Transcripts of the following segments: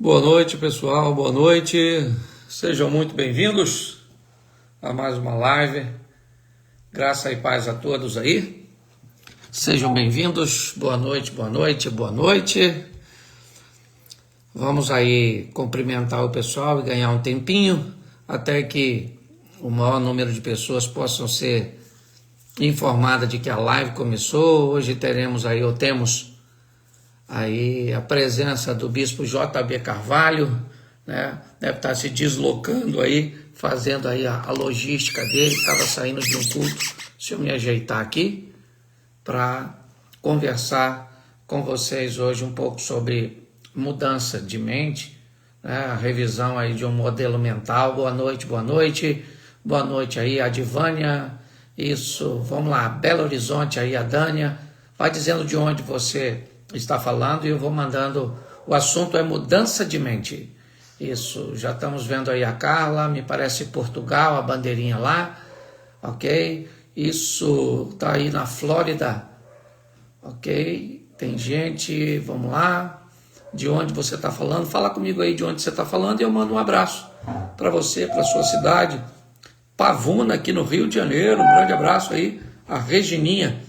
Boa noite, pessoal, boa noite. Sejam muito bem-vindos a mais uma live. Graça e paz a todos aí. Sejam bem-vindos. Boa noite, boa noite, boa noite. Vamos aí cumprimentar o pessoal e ganhar um tempinho até que o maior número de pessoas possam ser informadas de que a live começou. Hoje temos aí a presença do bispo JB Carvalho, né? Deve estar se deslocando aí, fazendo aí a logística dele, estava saindo de um culto. Deixa eu me ajeitar aqui para conversar com vocês hoje um pouco sobre mudança de mente, né? A revisão aí de um modelo mental. Boa noite, boa noite. Boa noite aí a Divânia. Isso, vamos lá, Belo Horizonte aí a Dânia. Vai dizendo de onde você está falando e eu vou mandando. O assunto é mudança de mente. Isso, já estamos vendo aí a Carla, me parece Portugal, a bandeirinha lá, ok? Isso, tá aí na Flórida, ok? Tem gente, vamos lá, de onde você está falando, fala comigo aí de onde você está falando e eu mando um abraço para você, para sua cidade. Pavuna, aqui no Rio de Janeiro, um grande abraço aí, a Regininha.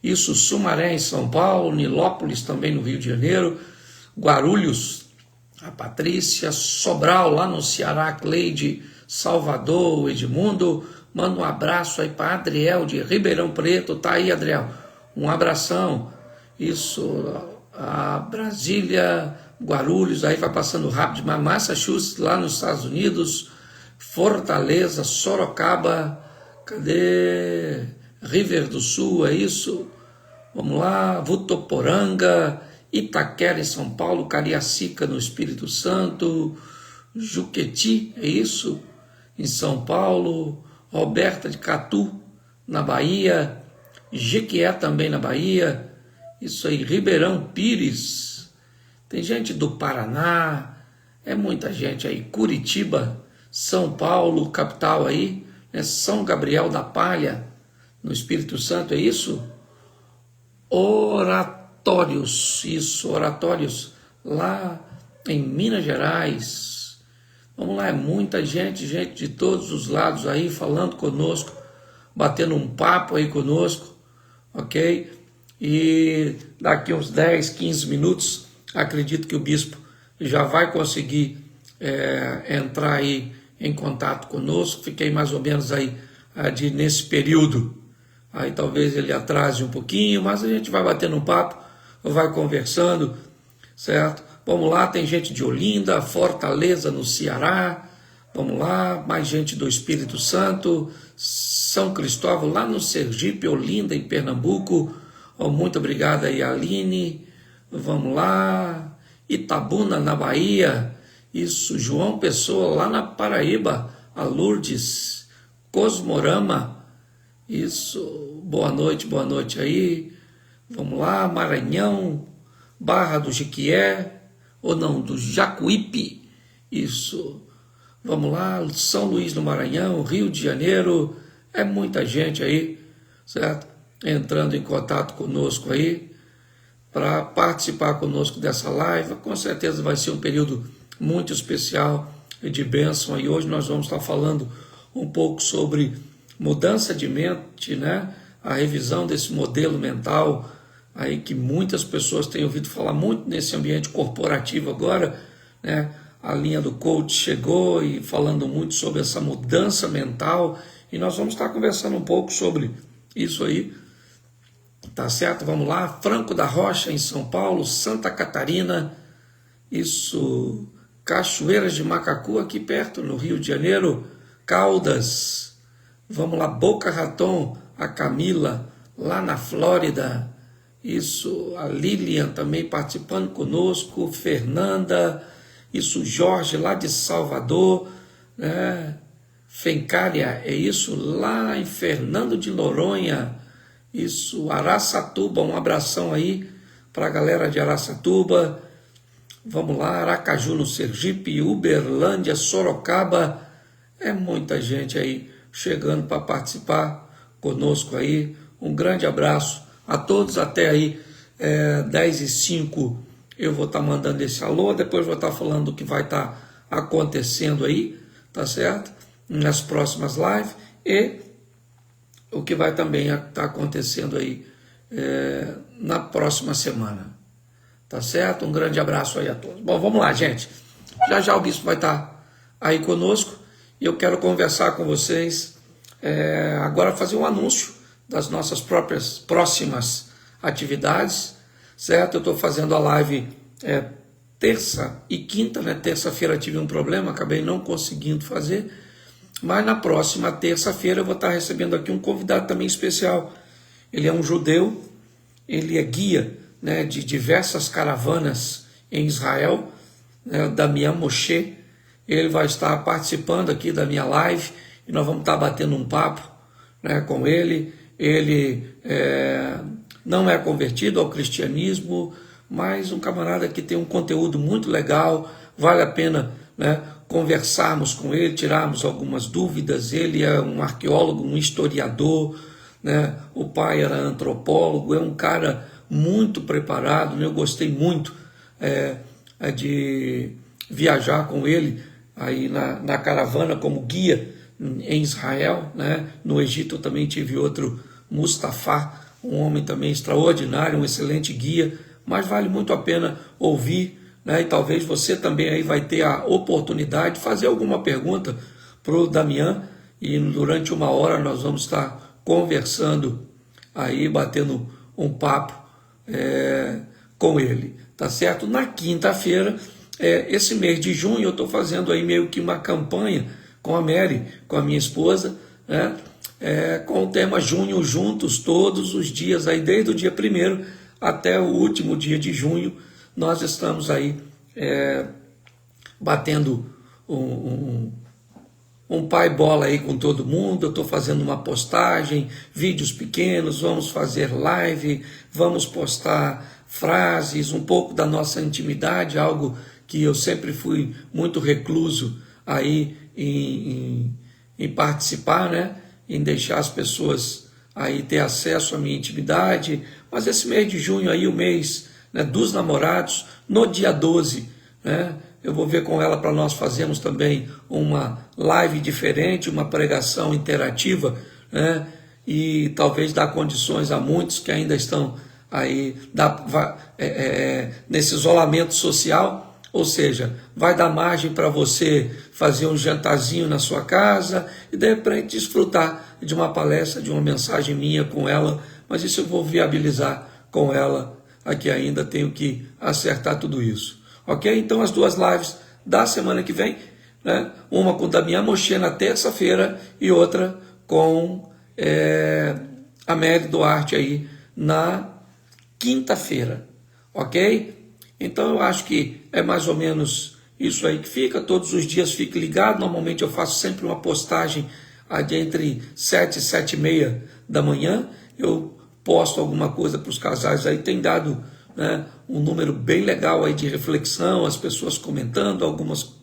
Isso, Sumaré em São Paulo, Nilópolis também no Rio de Janeiro, Guarulhos, a Patrícia, Sobral lá no Ceará, Cleide, Salvador, Edmundo, manda um abraço aí para Adriel de Ribeirão Preto, tá aí Adriel, um abração. Isso, a Brasília, Guarulhos, aí vai passando rápido, mas Massachusetts lá nos Estados Unidos, Fortaleza, Sorocaba, cadê? River do Sul, é isso? Vamos lá, Votuporanga, Itaquera em São Paulo, Cariacica no Espírito Santo, Juqueti, é isso? Em São Paulo, Roberta de Catu, na Bahia, Jequié também na Bahia, isso aí, Ribeirão Pires, tem gente do Paraná, é muita gente aí, Curitiba, São Paulo, capital aí, né? São Gabriel da Palha, no Espírito Santo, é isso? Oratórios, isso, Oratórios, lá em Minas Gerais. Vamos lá, é muita gente de todos os lados aí falando conosco, batendo um papo aí conosco, ok? E daqui uns 10, 15 minutos, acredito que o bispo já vai conseguir entrar aí em contato conosco. Fiquei mais ou menos aí nesse período. Aí talvez ele atrase um pouquinho, mas a gente vai batendo um papo, vai conversando, certo? Vamos lá, tem gente de Olinda, Fortaleza no Ceará, vamos lá, mais gente do Espírito Santo, São Cristóvão lá no Sergipe, Olinda em Pernambuco, muito obrigado aí Aline, vamos lá, Itabuna na Bahia, isso, João Pessoa lá na Paraíba, a Lourdes, Cosmorama, isso, boa noite aí, vamos lá, Maranhão, Barra do Jequié, ou não, do Jacuípe, isso, vamos lá, São Luís no Maranhão, Rio de Janeiro, é muita gente aí, certo? Entrando em contato conosco aí, para participar conosco dessa live, com certeza vai ser um período muito especial de bênção, e hoje nós vamos estar falando um pouco sobre mudança de mente, né? A revisão desse modelo mental aí que muitas pessoas têm ouvido falar muito nesse ambiente corporativo agora, né? A linha do coach chegou e falando muito sobre essa mudança mental e nós vamos estar conversando um pouco sobre isso aí, tá certo? Vamos lá, Franco da Rocha em São Paulo, Santa Catarina, isso, Cachoeiras de Macacu aqui perto no Rio de Janeiro, Caldas, vamos lá, Boca Raton, a Camila, lá na Flórida, isso, a Lilian também participando conosco, Fernanda, isso, Jorge lá de Salvador, né? Fencária, é isso, lá em Fernando de Noronha, isso, Araçatuba, um abração aí para a galera de Araçatuba, vamos lá, Aracaju no Sergipe, Uberlândia, Sorocaba, é muita gente aí chegando para participar conosco aí. Um grande abraço a todos, até aí 10h05 eu vou estar mandando esse alô, depois vou estar falando do que vai estar acontecendo aí, tá certo? Nas próximas lives, e o que vai também estar acontecendo aí na próxima semana, tá certo? Um grande abraço aí a todos. Bom, vamos lá, gente. Já já o bispo vai estar aí conosco e eu quero conversar com vocês, agora fazer um anúncio das nossas próximas atividades, certo? Eu estou fazendo a live terça e quinta, né? Terça-feira tive um problema, acabei não conseguindo fazer, mas na próxima terça-feira eu vou estar recebendo aqui um convidado também especial. Ele é um judeu, ele é guia, né, de diversas caravanas em Israel, né, Damian Moshe. Ele vai estar participando aqui da minha live e nós vamos estar batendo um papo, né, com ele. Ele não é convertido ao cristianismo, mas um camarada que tem um conteúdo muito legal, vale a pena, né, conversarmos com ele, tirarmos algumas dúvidas. Ele é um arqueólogo, um historiador, né, o pai era antropólogo, é um cara muito preparado, né, eu gostei muito de viajar com ele aí na caravana como guia em Israel, né? No Egito eu também tive outro, Mustafa, um homem também extraordinário, um excelente guia, mas vale muito a pena ouvir, né? E talvez você também aí vai ter a oportunidade de fazer alguma pergunta para o Damian, e durante uma hora nós vamos estar conversando aí, batendo um papo com ele, tá certo? Na quinta-feira, esse mês de junho, eu estou fazendo aí meio que uma campanha com a Mary, com a minha esposa, né? Com o tema Junho Juntos, todos os dias, aí desde o dia 1º até o último dia de junho, nós estamos aí batendo um pai bola aí com todo mundo. Eu estou fazendo uma postagem, vídeos pequenos, vamos fazer live, vamos postar frases, um pouco da nossa intimidade, algo que eu sempre fui muito recluso aí em participar, né? Em deixar as pessoas aí ter acesso à minha intimidade. Mas esse mês de junho aí, o mês, né, dos namorados, no dia 12, né, eu vou ver com ela para nós fazermos também uma live diferente, uma pregação interativa, né, e talvez dar condições a muitos que ainda estão aí nesse isolamento social. Ou seja, vai dar margem para você fazer um jantarzinho na sua casa e de repente desfrutar de uma palestra, de uma mensagem minha com ela, mas isso eu vou viabilizar com ela, aqui ainda tenho que acertar tudo isso. Ok? Então as duas lives da semana que vem, né? Uma com Damian Moshe na terça-feira e outra com a Mary Duarte aí na quinta-feira. Ok? Então eu acho que é mais ou menos isso aí que fica. Todos os dias fique ligado. Normalmente eu faço sempre uma postagem entre 7 e 7h30 da manhã. Eu posto alguma coisa para os casais aí. Tem dado, né, um número bem legal aí de reflexão, as pessoas comentando, algumas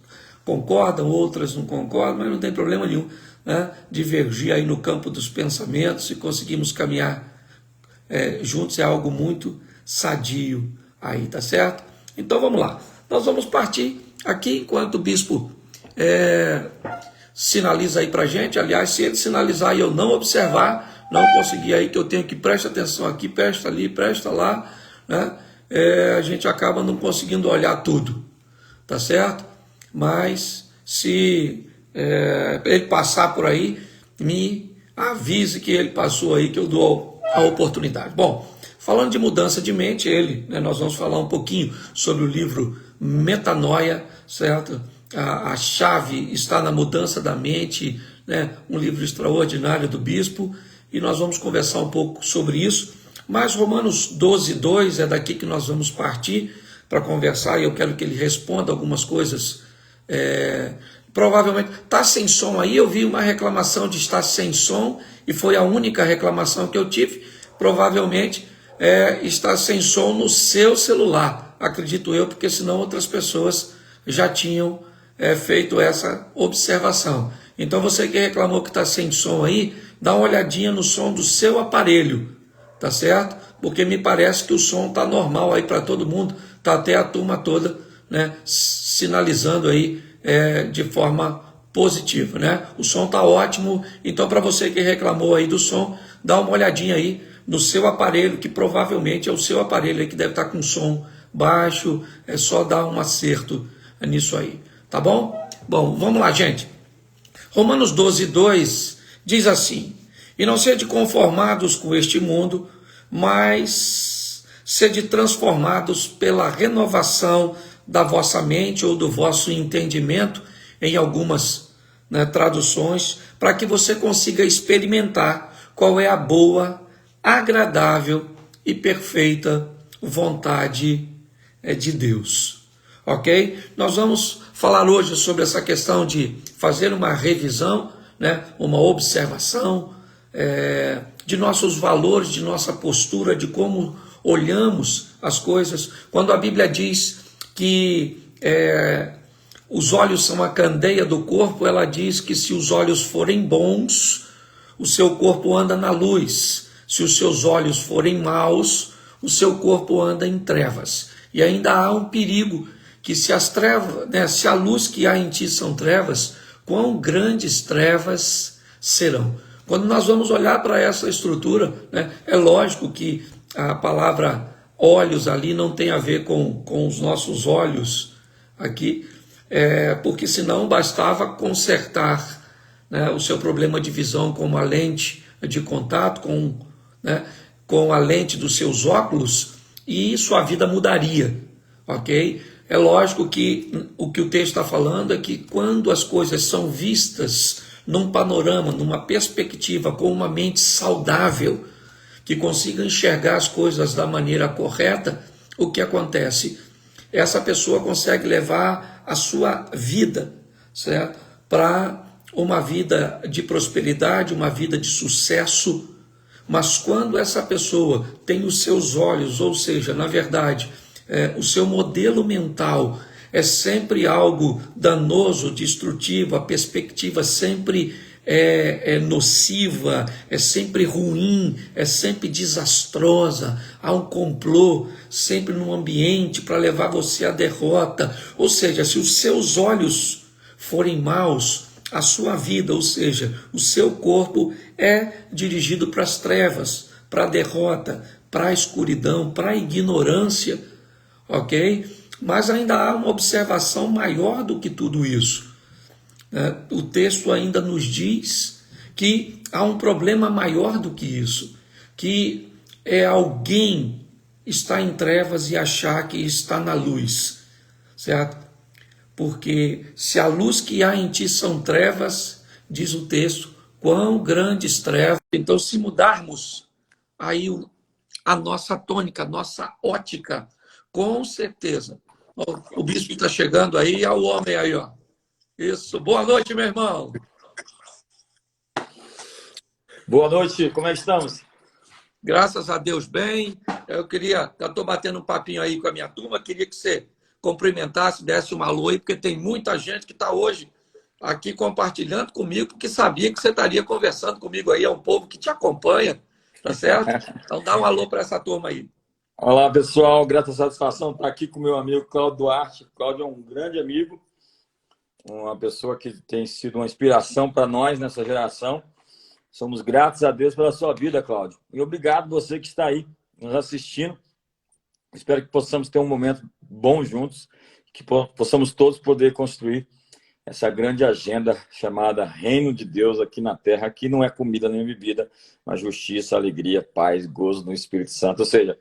concordam, outras não concordam, mas não tem problema nenhum, né? Divergir aí no campo dos pensamentos e conseguimos caminhar juntos é algo muito sadio aí, tá certo? Então vamos lá, nós vamos partir aqui enquanto o bispo sinaliza aí pra gente. Aliás, se ele sinalizar e eu não observar, não conseguir aí, que eu tenho que presta atenção aqui, presta ali, presta lá, né? A gente acaba não conseguindo olhar tudo, tá certo? Mas se ele passar por aí, me avise que ele passou aí, que eu dou a oportunidade. Bom, falando de mudança de mente, nós vamos falar um pouquinho sobre o livro Metanoia, certo? A chave está na mudança da mente, né? Um livro extraordinário do bispo, e nós vamos conversar um pouco sobre isso. Mas Romanos 12:2 é daqui que nós vamos partir para conversar, e eu quero que ele responda algumas coisas. Provavelmente está sem som aí. Eu vi uma reclamação de estar sem som, e foi a única reclamação que eu tive. Provavelmente está sem som no seu celular, acredito eu, porque senão outras pessoas já tinham feito essa observação. Então você que reclamou que está sem som aí, dá uma olhadinha no som do seu aparelho, tá certo? Porque me parece que o som está normal aí para todo mundo, tá até a turma toda, né, sinalizando aí de forma positiva, né? O som tá ótimo, então para você que reclamou aí do som, dá uma olhadinha aí no seu aparelho, que provavelmente é o seu aparelho aí que deve estar com som baixo, é só dar um acerto nisso aí, tá bom? Bom, vamos lá, gente. Romanos 12:2 diz assim: e não sede conformados com este mundo, mas sede transformados pela renovação da vossa mente ou do vosso entendimento, em algumas, né, traduções, para que você consiga experimentar qual é a boa, agradável e perfeita vontade de Deus. Ok? Nós vamos falar hoje sobre essa questão de fazer uma revisão, né, uma observação de nossos valores, de nossa postura, de como olhamos as coisas. Quando a Bíblia diz que os olhos são a candeia do corpo, ela diz que se os olhos forem bons, o seu corpo anda na luz. Se os seus olhos forem maus, o seu corpo anda em trevas. E ainda há um perigo, que se as trevas, né, se a luz que há em ti são trevas, quão grandes trevas serão. Quando nós vamos olhar para essa estrutura, né, é lógico que a palavra olhos ali não tem a ver com os nossos olhos aqui, porque senão bastava consertar, né, o seu problema de visão com uma lente de contato, com a lente dos seus óculos, e sua vida mudaria, ok? É lógico que o texto está falando é que quando as coisas são vistas num panorama, numa perspectiva, com uma mente saudável, que consiga enxergar as coisas da maneira correta, o que acontece? Essa pessoa consegue levar a sua vida, certo? Para uma vida de prosperidade, uma vida de sucesso. Mas quando essa pessoa tem os seus olhos, ou seja, na verdade, o seu modelo mental é sempre algo danoso, destrutivo, a perspectiva sempre nociva, é sempre ruim, é sempre desastrosa, há um complô sempre no ambiente para levar você à derrota. Ou seja, se os seus olhos forem maus, a sua vida, ou seja, o seu corpo é dirigido para as trevas, para a derrota, para a escuridão, para a ignorância, ok? Mas ainda há uma observação maior do que tudo isso. O texto ainda nos diz que há um problema maior do que isso, que é alguém estar em trevas e achar que está na luz, certo? Porque se a luz que há em ti são trevas, diz o texto, quão grandes trevas. Então, se mudarmos aí a nossa tônica, a nossa ótica, com certeza. O bispo está chegando aí, é o homem aí, ó. Isso. Boa noite, meu irmão. Boa noite, como é que estamos? Graças a Deus, bem. Eu estou batendo um papinho aí com a minha turma, queria que você cumprimentasse, desse um alô aí, porque tem muita gente que está hoje aqui compartilhando comigo, porque sabia que você estaria conversando comigo aí, é um povo que te acompanha, tá certo? Então dá um alô para essa turma aí. Olá, pessoal, grata satisfação estar aqui com meu amigo Cláudio Duarte. Cláudio é um grande amigo, uma pessoa que tem sido uma inspiração para nós nessa geração. Somos gratos a Deus pela sua vida, Cláudio. E obrigado você que está aí nos assistindo. Espero que possamos ter um momento bom juntos, que possamos todos poder construir essa grande agenda chamada Reino de Deus aqui na Terra. Aqui não é comida nem bebida, mas justiça, alegria, paz, gozo no Espírito Santo. Ou seja,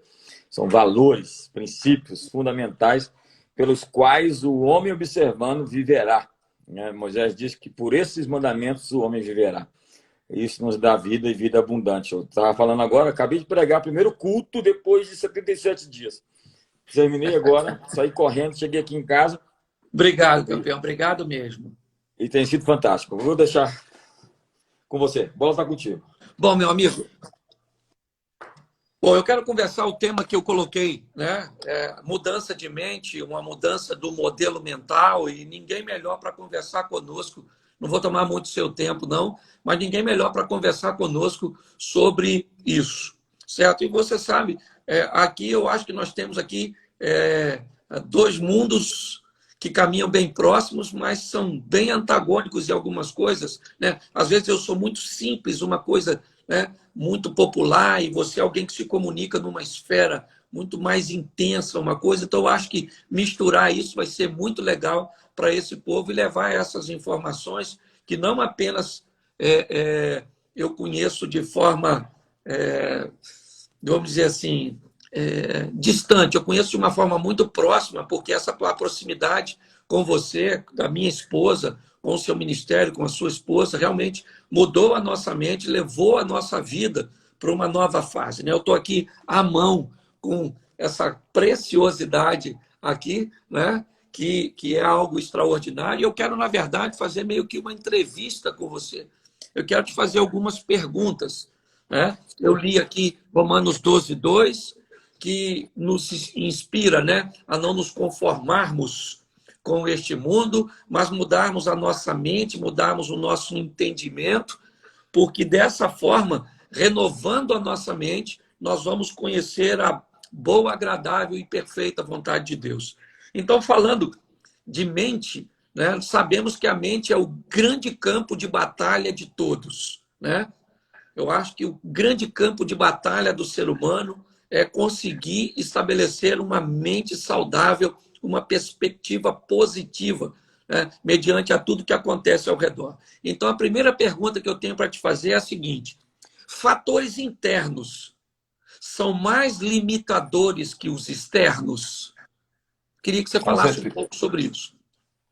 são valores, princípios fundamentais pelos quais o homem observando viverá. Moisés diz que por esses mandamentos o homem viverá. Isso nos dá vida e vida abundante. Eu estava falando agora, acabei de pregar o primeiro culto depois de 77 dias. Terminei agora, saí correndo, cheguei aqui em casa. Obrigado, campeão. Obrigado mesmo. E tem sido fantástico. Vou deixar com você. Bola está contigo. Bom, meu amigo. Bom, eu quero conversar o tema que eu coloquei, né? Mudança de mente, uma mudança do modelo mental, e ninguém melhor para conversar conosco. Não vou tomar muito seu tempo, não, mas ninguém melhor para conversar conosco sobre isso, certo? E você sabe, aqui eu acho que nós temos aqui é, dois mundos que caminham bem próximos, mas são bem antagônicos em algumas coisas, né? Às vezes eu sou muito simples, uma coisa, né, muito popular, e você é alguém que se comunica numa esfera muito mais intensa, uma coisa. Então, eu acho que misturar isso vai ser muito legal para esse povo e levar essas informações que não apenas eu conheço de forma, vamos dizer assim, distante, eu conheço de uma forma muito próxima, porque essa proximidade com você, da minha esposa, com o seu ministério, com a sua esposa, realmente mudou a nossa mente, levou a nossa vida para uma nova fase, né? Eu estou aqui à mão com essa preciosidade aqui, né? Que é algo extraordinário. E eu quero, na verdade, fazer meio que uma entrevista com você. Eu quero te fazer algumas perguntas, né? Eu li aqui Romanos 12:2, que nos inspira, né, a não nos conformarmos com este mundo, mas mudarmos a nossa mente, mudarmos o nosso entendimento, porque dessa forma, renovando a nossa mente, nós vamos conhecer a boa, agradável e perfeita vontade de Deus. Então, falando de mente, né, sabemos que a mente é o grande campo de batalha de todos, né? Eu acho que o grande campo de batalha do ser humano é conseguir estabelecer uma mente saudável, uma perspectiva positiva, né, mediante a tudo que acontece ao redor. Então, a primeira pergunta que eu tenho para te fazer é a seguinte: fatores internos são mais limitadores que os externos? Queria que você Com falasse um certeza. pouco sobre isso.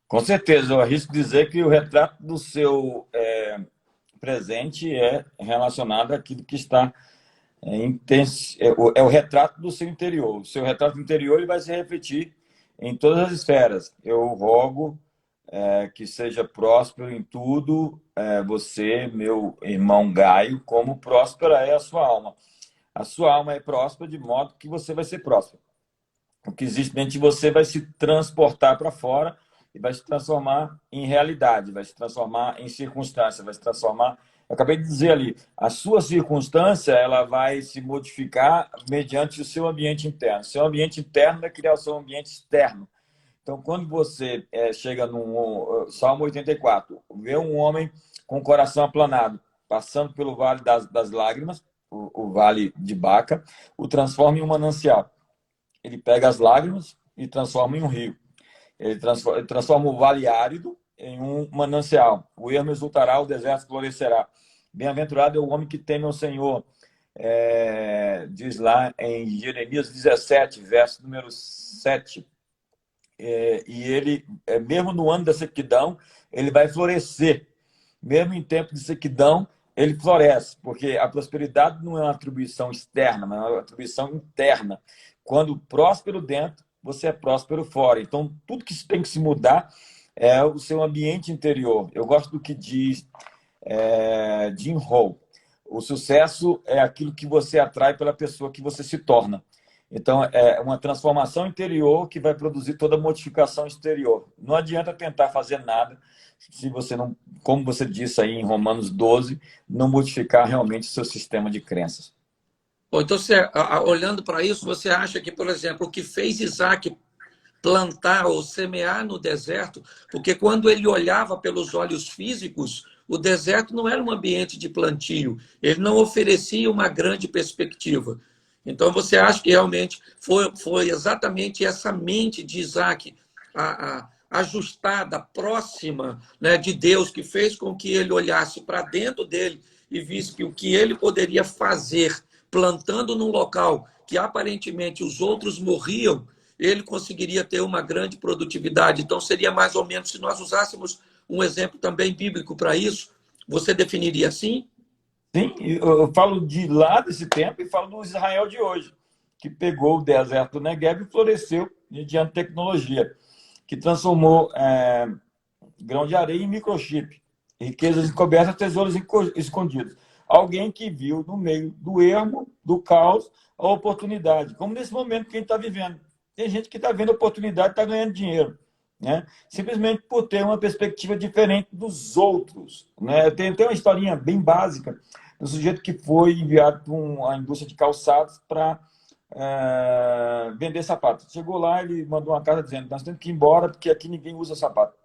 Com certeza, eu arrisco dizer que o retrato do seu presente é relacionado àquilo que está é o retrato do seu interior. O seu retrato interior ele vai se refletir em todas as esferas. Eu rogo que seja próspero em tudo, você, meu irmão Gaio, como próspera é a sua alma. A sua alma é próspera de modo que você vai ser próspero. O que existe dentro de você vai se transportar para fora e vai se transformar em realidade, vai se transformar em circunstância, vai se transformar. Eu acabei de dizer ali, a sua circunstância ela vai se modificar mediante o seu ambiente interno. O seu ambiente interno vai criar o seu ambiente externo. Então, quando você chega no Salmo 84, vê um homem com o coração aplanado, passando pelo vale das lágrimas, o vale de Baca, o transforma em um manancial. Ele pega as lágrimas e transforma em um rio. Ele transforma o vale árido em um manancial. O ermo exultará, o deserto florescerá. Bem-aventurado é o homem que teme ao Senhor. Diz lá em Jeremias 17, verso número 7. E ele, mesmo no ano da sequidão, ele vai florescer. Mesmo em tempo de sequidão, ele floresce, porque a prosperidade não é uma atribuição externa, mas é uma atribuição interna. Quando próspero dentro, você é próspero fora. Então, tudo que tem que se mudar é o seu ambiente interior. Eu gosto do que diz Jim Rohn. O sucesso é aquilo que você atrai pela pessoa que você se torna. Então, é uma transformação interior que vai produzir toda a modificação exterior. Não adianta tentar fazer nada se você não, como você disse aí em Romanos 12, não modificar realmente o seu sistema de crenças. Bom, então, você, olhando para isso, você acha que, por exemplo, o que fez Isaac plantar ou semear no deserto, porque quando ele olhava pelos olhos físicos, o deserto não era um ambiente de plantio, ele não oferecia uma grande perspectiva. Então, você acha que realmente foi exatamente essa mente de Isaac, ajustada, próxima, né, de Deus, que fez com que ele olhasse para dentro dele e visse que o que ele poderia fazer, plantando num local que aparentemente os outros morriam, ele conseguiria ter uma grande produtividade. Então, seria mais ou menos, se nós usássemos um exemplo também bíblico para isso, você definiria assim? Sim, eu falo de lá desse tempo e falo do Israel de hoje, que pegou o deserto do Negev e floresceu mediante tecnologia, que transformou grão de areia em microchip, riquezas encobertas, tesouros escondidos. Alguém que viu no meio do ermo, do caos, a oportunidade, como nesse momento que a gente está vivendo. Tem gente que está vendo a oportunidade e está ganhando dinheiro, né? Simplesmente por ter uma perspectiva diferente dos outros, né? Tem uma historinha bem básica do sujeito que foi enviado para a indústria de calçados para vender sapato. Chegou lá, ele mandou uma carta dizendo: nós temos que ir embora porque aqui ninguém usa sapato.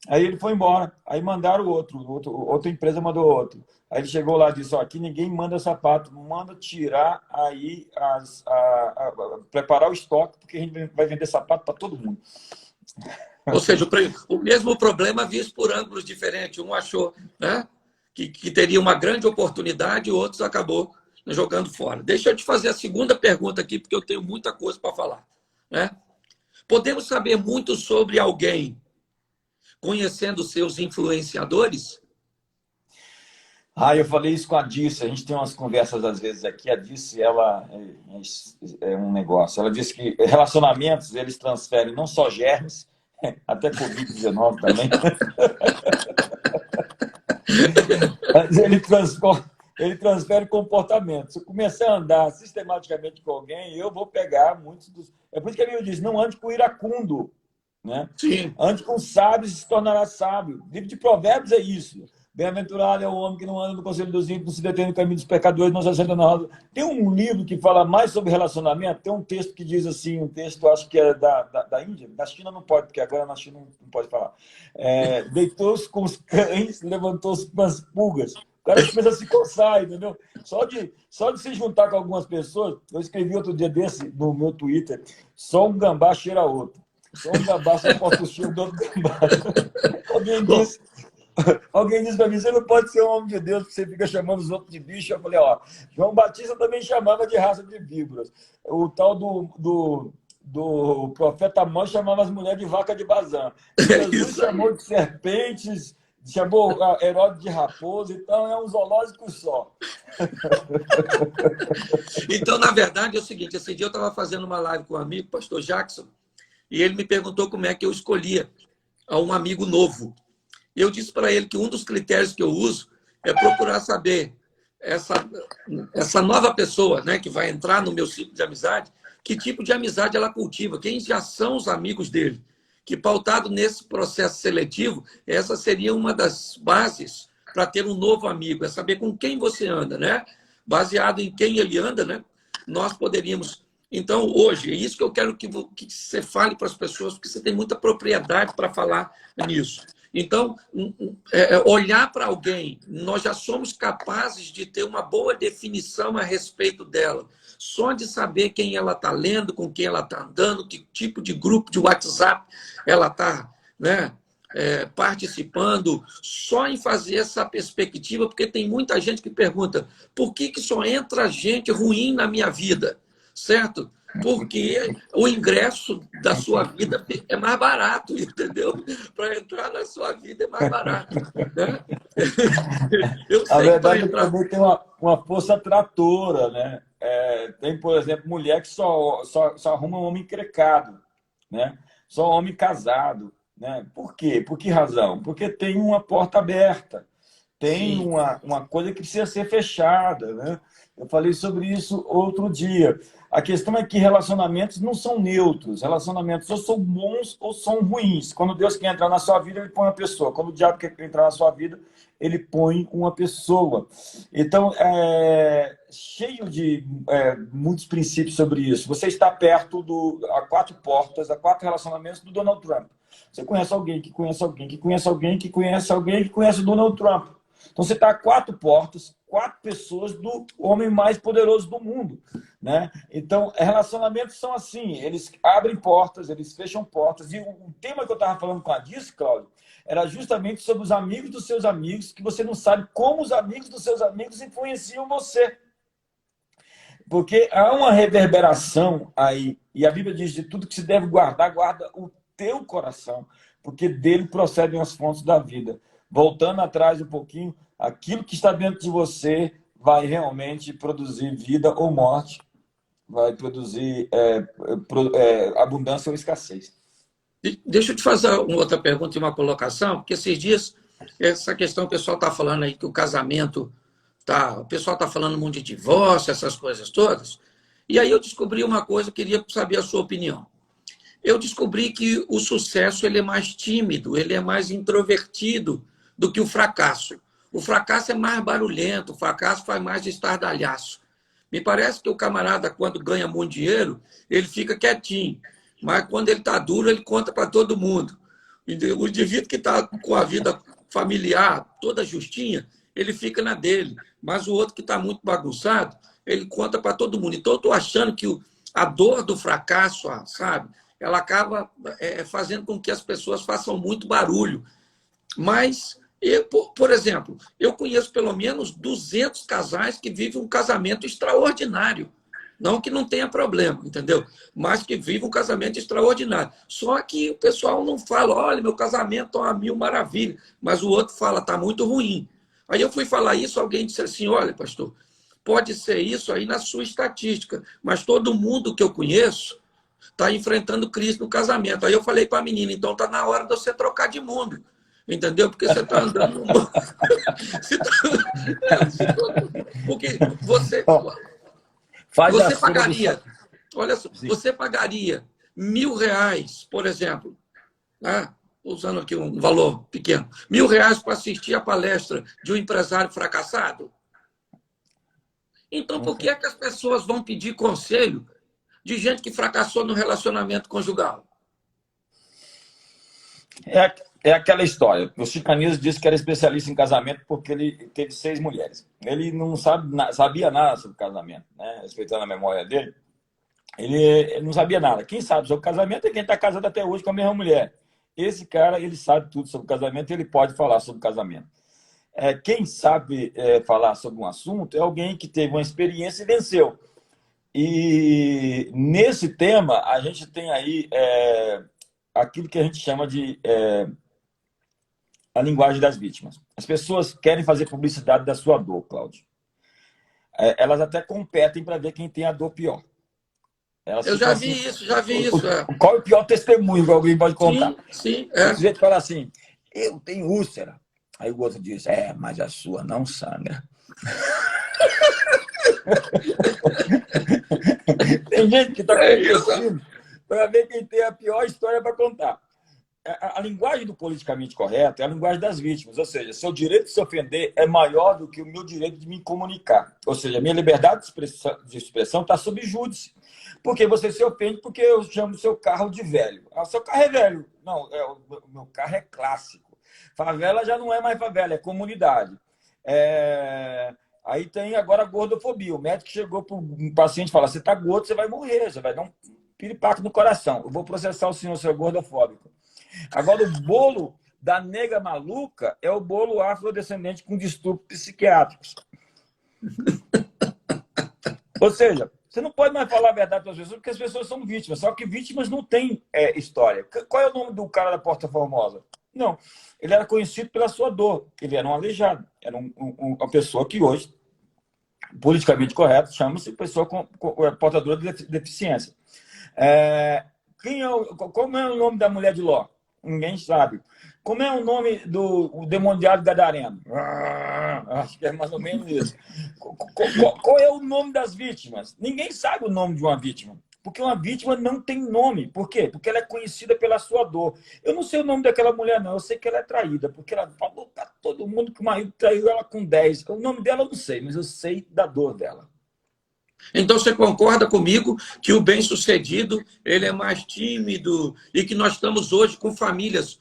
Aí ele foi embora. Aí mandaram outra empresa mandou outro. Aí ele chegou lá e disse: ó, aqui ninguém manda sapato, manda tirar aí, preparar o estoque, porque a gente vai vender sapato para todo mundo. Ou seja, o mesmo problema visto por ângulos diferentes. Um achou, né, que teria uma grande oportunidade, e outros acabou jogando fora. Deixa eu te fazer a segunda pergunta aqui, porque eu tenho muita coisa para falar. Né? Podemos saber muito sobre alguém conhecendo seus influenciadores? Eu falei isso com a Dirce, a gente tem umas conversas às vezes aqui. A Dirce, ela é um negócio. Ela disse que relacionamentos, eles transferem não só germes, até Covid-19 também. Mas ele transfere comportamento. Se eu começar a andar sistematicamente com alguém, eu vou pegar muitos dos... É por isso que a Bíblia diz: não ande com iracundo, né? Sim. Ande com sábio e se tornará sábio. O livro de Provérbios é isso. Bem-aventurado é o homem que não anda no conselho dos ímpios, não se detém no caminho dos pecadores, não se assenta na roda. Tem um livro que fala mais sobre relacionamento, tem um texto que diz assim, um texto, acho que é da Índia, da China não pode, porque agora na China não pode falar. Deitou-se com os cães, levantou-se com as pulgas. O cara começa a se coçar, entendeu? Só de se juntar com algumas pessoas, eu escrevi outro dia desse no meu Twitter: só um gambá cheira a outro. Só um gambá só pode o cheiro do outro gambá. Alguém disse para mim: você não pode ser um homem de Deus, porque você fica chamando os outros de bicho. Eu falei: ó, João Batista também chamava de raça de víboras. O tal do profeta Amós chamava as mulheres de vaca de Bazã. Jesus chamou de serpentes, chamou Herodes de raposa, então é um zoológico só. Então, na verdade, é o seguinte: esse dia eu estava fazendo uma live com um amigo, o pastor Jackson, e ele me perguntou como é que eu escolhia um amigo novo. Eu disse para ele que um dos critérios que eu uso é procurar saber essa nova pessoa, né, que vai entrar no meu ciclo de amizade, que tipo de amizade ela cultiva, quem já são os amigos dele. Que, pautado nesse processo seletivo, essa seria uma das bases para ter um novo amigo, é saber com quem você anda, né? Baseado em quem ele anda, né? Nós poderíamos... Então, hoje, é isso que eu quero que você fale para as pessoas, porque você tem muita propriedade para falar nisso. Então, olhar para alguém, nós já somos capazes de ter uma boa definição a respeito dela. Só de saber quem ela está lendo, com quem ela está andando, que tipo de grupo de WhatsApp ela está, né, participando, só em fazer essa perspectiva, porque tem muita gente que pergunta: por que só entra gente ruim na minha vida? Certo? Porque o ingresso da sua vida é mais barato, entendeu? Para entrar na sua vida é mais barato. Né? Eu A sei que para verdade é que entrar... também tem uma força atratora, né? Tem, por exemplo, mulher que só arruma um homem encrecado, né? Só homem casado. Né? Por quê? Por que razão? Porque tem uma porta aberta, tem uma coisa que precisa ser fechada. Né? Eu falei sobre isso outro dia. A questão é que relacionamentos não são neutros. Relacionamentos ou são bons ou são ruins. Quando Deus quer entrar na sua vida, ele põe uma pessoa. Quando o diabo quer entrar na sua vida, ele põe uma pessoa. Então, cheio de muitos princípios sobre isso. Você está perto a 4 portas, a 4 relacionamentos do Donald Trump. Você conhece alguém que conhece alguém que conhece alguém que conhece alguém que conhece o Donald Trump. Então, você está a 4 portas, 4 pessoas do homem mais poderoso do mundo. Né? Então, relacionamentos são assim, eles abrem portas, eles fecham portas. E o tema que eu estava falando com a Dirce, Cláudio, era justamente sobre os amigos dos seus amigos, que você não sabe como os amigos dos seus amigos influenciam você. Porque há uma reverberação aí, e a Bíblia diz: de tudo que se deve guardar, guarda o teu coração, porque dele procedem as fontes da vida. Voltando atrás um pouquinho, aquilo que está dentro de você vai realmente produzir vida ou morte, vai produzir abundância ou escassez. Deixa eu te fazer uma outra pergunta e uma colocação, porque esses dias, essa questão, o pessoal está falando aí que o casamento, o pessoal está falando um monte de divórcio, essas coisas todas, e aí eu descobri uma coisa, eu queria saber a sua opinião. Eu descobri que o sucesso ele é mais tímido, ele é mais introvertido do que o fracasso. O fracasso é mais barulhento, o fracasso faz mais de estardalhaço. Me parece que o camarada, quando ganha muito dinheiro, ele fica quietinho. Mas quando ele está duro, ele conta para todo mundo. O indivíduo que está com a vida familiar toda justinha, ele fica na dele. Mas o outro que está muito bagunçado, ele conta para todo mundo. Então, eu estou achando que a dor do fracasso, sabe, ela acaba fazendo com que as pessoas façam muito barulho. Mas, por exemplo, eu conheço pelo menos 200 casais que vivem um casamento extraordinário. Não que não tenha problema, entendeu? Mas que vivem um casamento extraordinário. Só que o pessoal não fala, olha, meu casamento é uma mil maravilha. Mas o outro fala, está muito ruim. Aí eu fui falar isso, alguém disse assim, olha, pastor, pode ser isso aí na sua estatística, mas todo mundo que eu conheço está enfrentando crise no casamento. Aí eu falei para a menina, então está na hora de você trocar de mundo. Entendeu? Porque você está andando no mundo. Porque você pagaria, olha só, você pagaria R$ 1.000, por exemplo, né? Usando aqui um valor pequeno, R$ 1.000 para assistir a palestra de um empresário fracassado? Então, por que é que as pessoas vão pedir conselho de gente que fracassou no relacionamento conjugal? É aquela história. O Chico Anísio disse que era especialista em casamento porque ele teve 6 mulheres. Ele não sabia nada sobre casamento, né? Respeitando a memória dele. Ele não sabia nada. Quem sabe sobre casamento é quem está casado até hoje com a mesma mulher. Esse cara, ele sabe tudo sobre casamento e ele pode falar sobre casamento. Quem sabe falar sobre um assunto é alguém que teve uma experiência e venceu. E nesse tema, a gente tem aí aquilo que a gente chama de a linguagem das vítimas. As pessoas querem fazer publicidade da sua dor, Cláudio. Elas até competem para ver quem tem a dor pior. Eu já vi isso. Qual é o pior testemunho que alguém pode contar? Sim. O sujeito fala assim, eu tenho úlcera. Aí o outro diz, mas a sua não sangra. Tem gente que está competindo para ver quem tem a pior história para contar. A linguagem do politicamente correto é a linguagem das vítimas, ou seja, seu direito de se ofender é maior do que o meu direito de me comunicar. Ou seja, a minha liberdade de expressão está sob júdice. Porque você se ofende porque eu chamo seu carro de velho. Seu carro é velho. Não, o meu carro é clássico. Favela já não é mais favela, é comunidade. Aí tem agora a gordofobia. O médico chegou para um paciente e falou, você está gordo, você vai morrer, você vai dar um piripaque no coração. Eu vou processar o senhor, seu gordofóbico. Agora, o bolo da nega maluca é o bolo afrodescendente com distúrbios psiquiátricos. Ou seja, você não pode mais falar a verdade para as pessoas, porque as pessoas são vítimas. Só que vítimas não têm história. Qual é o nome do cara da Porta Formosa? Não. Ele era conhecido pela sua dor. Ele era um aleijado. Era uma pessoa que hoje, politicamente correto, chama-se pessoa portadora de deficiência. Como é o nome da mulher de Ló? Ninguém sabe. Como é o nome do demoniado gadareno? Acho que é mais ou menos isso. Qual é o nome das vítimas? Ninguém sabe o nome de uma vítima. Porque uma vítima não tem nome. Por quê? Porque ela é conhecida pela sua dor. Eu não sei o nome daquela mulher, não. Eu sei que ela é traída. Porque ela falou para todo mundo que o marido traiu ela com 10. O nome dela eu não sei, mas eu sei da dor dela. Então você concorda comigo que o bem-sucedido ele é mais tímido e que nós estamos hoje com famílias,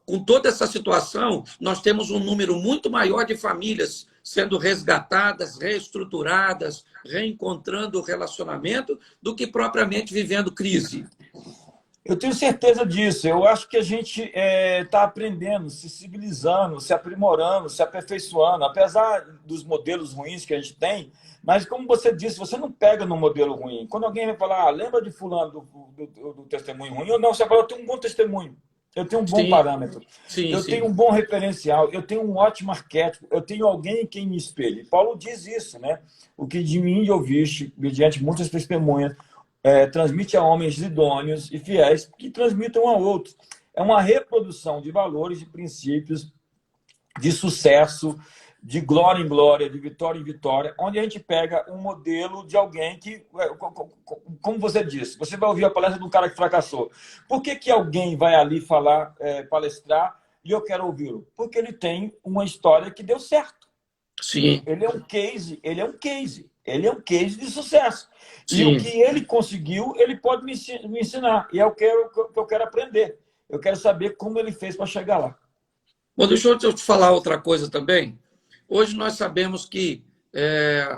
com toda essa situação, nós temos um número muito maior de famílias sendo resgatadas, reestruturadas, reencontrando o relacionamento, do que propriamente vivendo crise? Eu tenho certeza disso. Eu acho que a gente está aprendendo, se civilizando, se aprimorando, se aperfeiçoando, apesar dos modelos ruins que a gente tem. Mas, como você disse, você não pega no modelo ruim. Quando alguém vai falar, lembra de fulano do testemunho ruim? Ou não, você fala, eu tenho um bom testemunho. Eu tenho um bom parâmetro. Eu tenho um bom referencial. Eu tenho um ótimo arquétipo. Eu tenho alguém em quem me espelhe. Paulo diz isso, né? O que de mim ouviste, mediante muitas testemunhas, transmite a homens idôneos e fiéis que transmitam a outros. É uma reprodução de valores, de princípios, de sucesso, de glória em glória, de vitória em vitória, onde a gente pega um modelo de alguém que, como você disse, você vai ouvir a palestra de um cara que fracassou. Por que alguém vai ali falar, palestrar, e eu quero ouvi-lo? Porque ele tem uma história que deu certo. Sim, Ele é um case, ele é um case, ele é um case de sucesso. E o que sim. ele conseguiu, ele pode me ensinar. E é o que eu quero aprender. Eu quero saber como ele fez para chegar lá. Bom, deixa eu te falar outra coisa também. Hoje nós sabemos que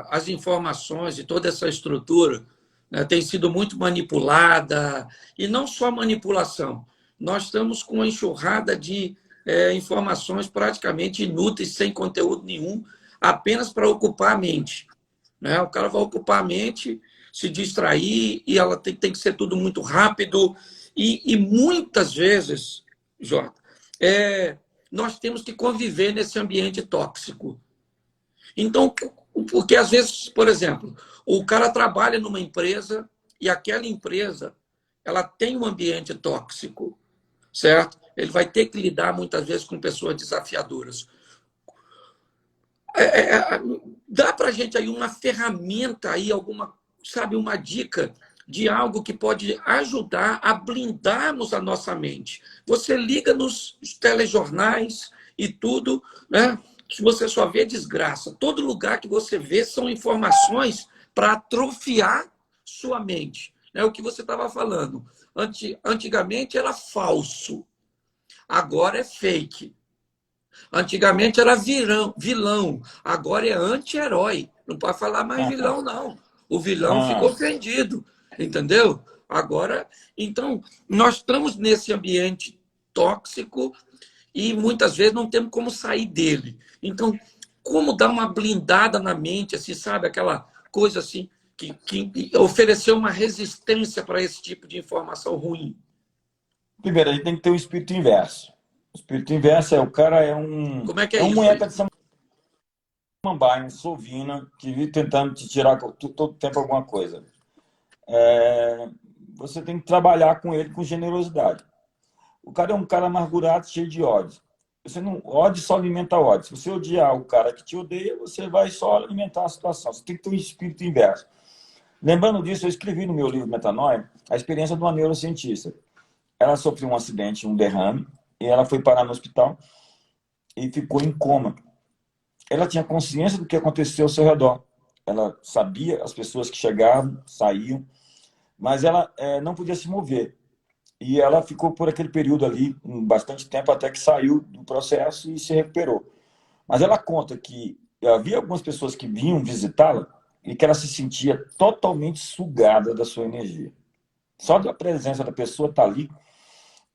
as informações e toda essa estrutura, né, tem sido muito manipulada, e não só manipulação. Nós estamos com uma enxurrada de informações praticamente inúteis, sem conteúdo nenhum, apenas para ocupar a mente. Né? O cara vai ocupar a mente, se distrair, e ela tem que ser tudo muito rápido. E muitas vezes, Jota, é, nós temos que conviver nesse ambiente tóxico. Então, porque às vezes, por exemplo, o cara trabalha numa empresa e aquela empresa ela tem um ambiente tóxico, certo? Ele vai ter que lidar muitas vezes com pessoas desafiadoras. Dá para a gente aí uma ferramenta aí, alguma, sabe, uma dica de algo que pode ajudar a blindarmos a nossa mente. Você liga nos telejornais e tudo, né? Que você só vê desgraça. Todo lugar que você vê são informações para atrofiar sua mente. É o que você estava falando. Antigamente era falso, agora é fake. Antigamente era vilão, agora é anti-herói. Não pode falar mais vilão, não. O vilão ficou Ah, ofendido, entendeu? Agora, então, nós estamos nesse ambiente tóxico e muitas vezes não temos como sair dele. Então, como dar uma blindada na mente, assim, sabe? Aquela coisa assim, que oferecer uma resistência para esse tipo de informação ruim. primeiro, a gente tem que ter o espírito inverso. O espírito inverso é o cara Como é que é é um isso munheca aí? de samambaia, um sovina, que vive tentando te tirar todo tempo alguma coisa. Você tem que trabalhar com ele com generosidade. O cara é um cara amargurado, cheio de ódio. Você não, ódio só alimenta ódio. Se você odiar o cara que te odeia, você vai só alimentar a situação. Você tem que ter um espírito inverso. Lembrando disso, eu escrevi no meu livro Metanoia a experiência de uma neurocientista. Ela sofreu um acidente, um derrame, e ela foi parar no hospital e ficou em coma. Ela tinha consciência do que aconteceu ao seu redor. Ela sabia as pessoas que chegavam, saíam, mas ela não podia se mover. E ela ficou por aquele período ali, bastante tempo, até que saiu do processo e se recuperou. Mas ela conta que havia algumas pessoas que vinham visitá-la e que ela se sentia totalmente sugada da sua energia. Só da presença da pessoa estar ali,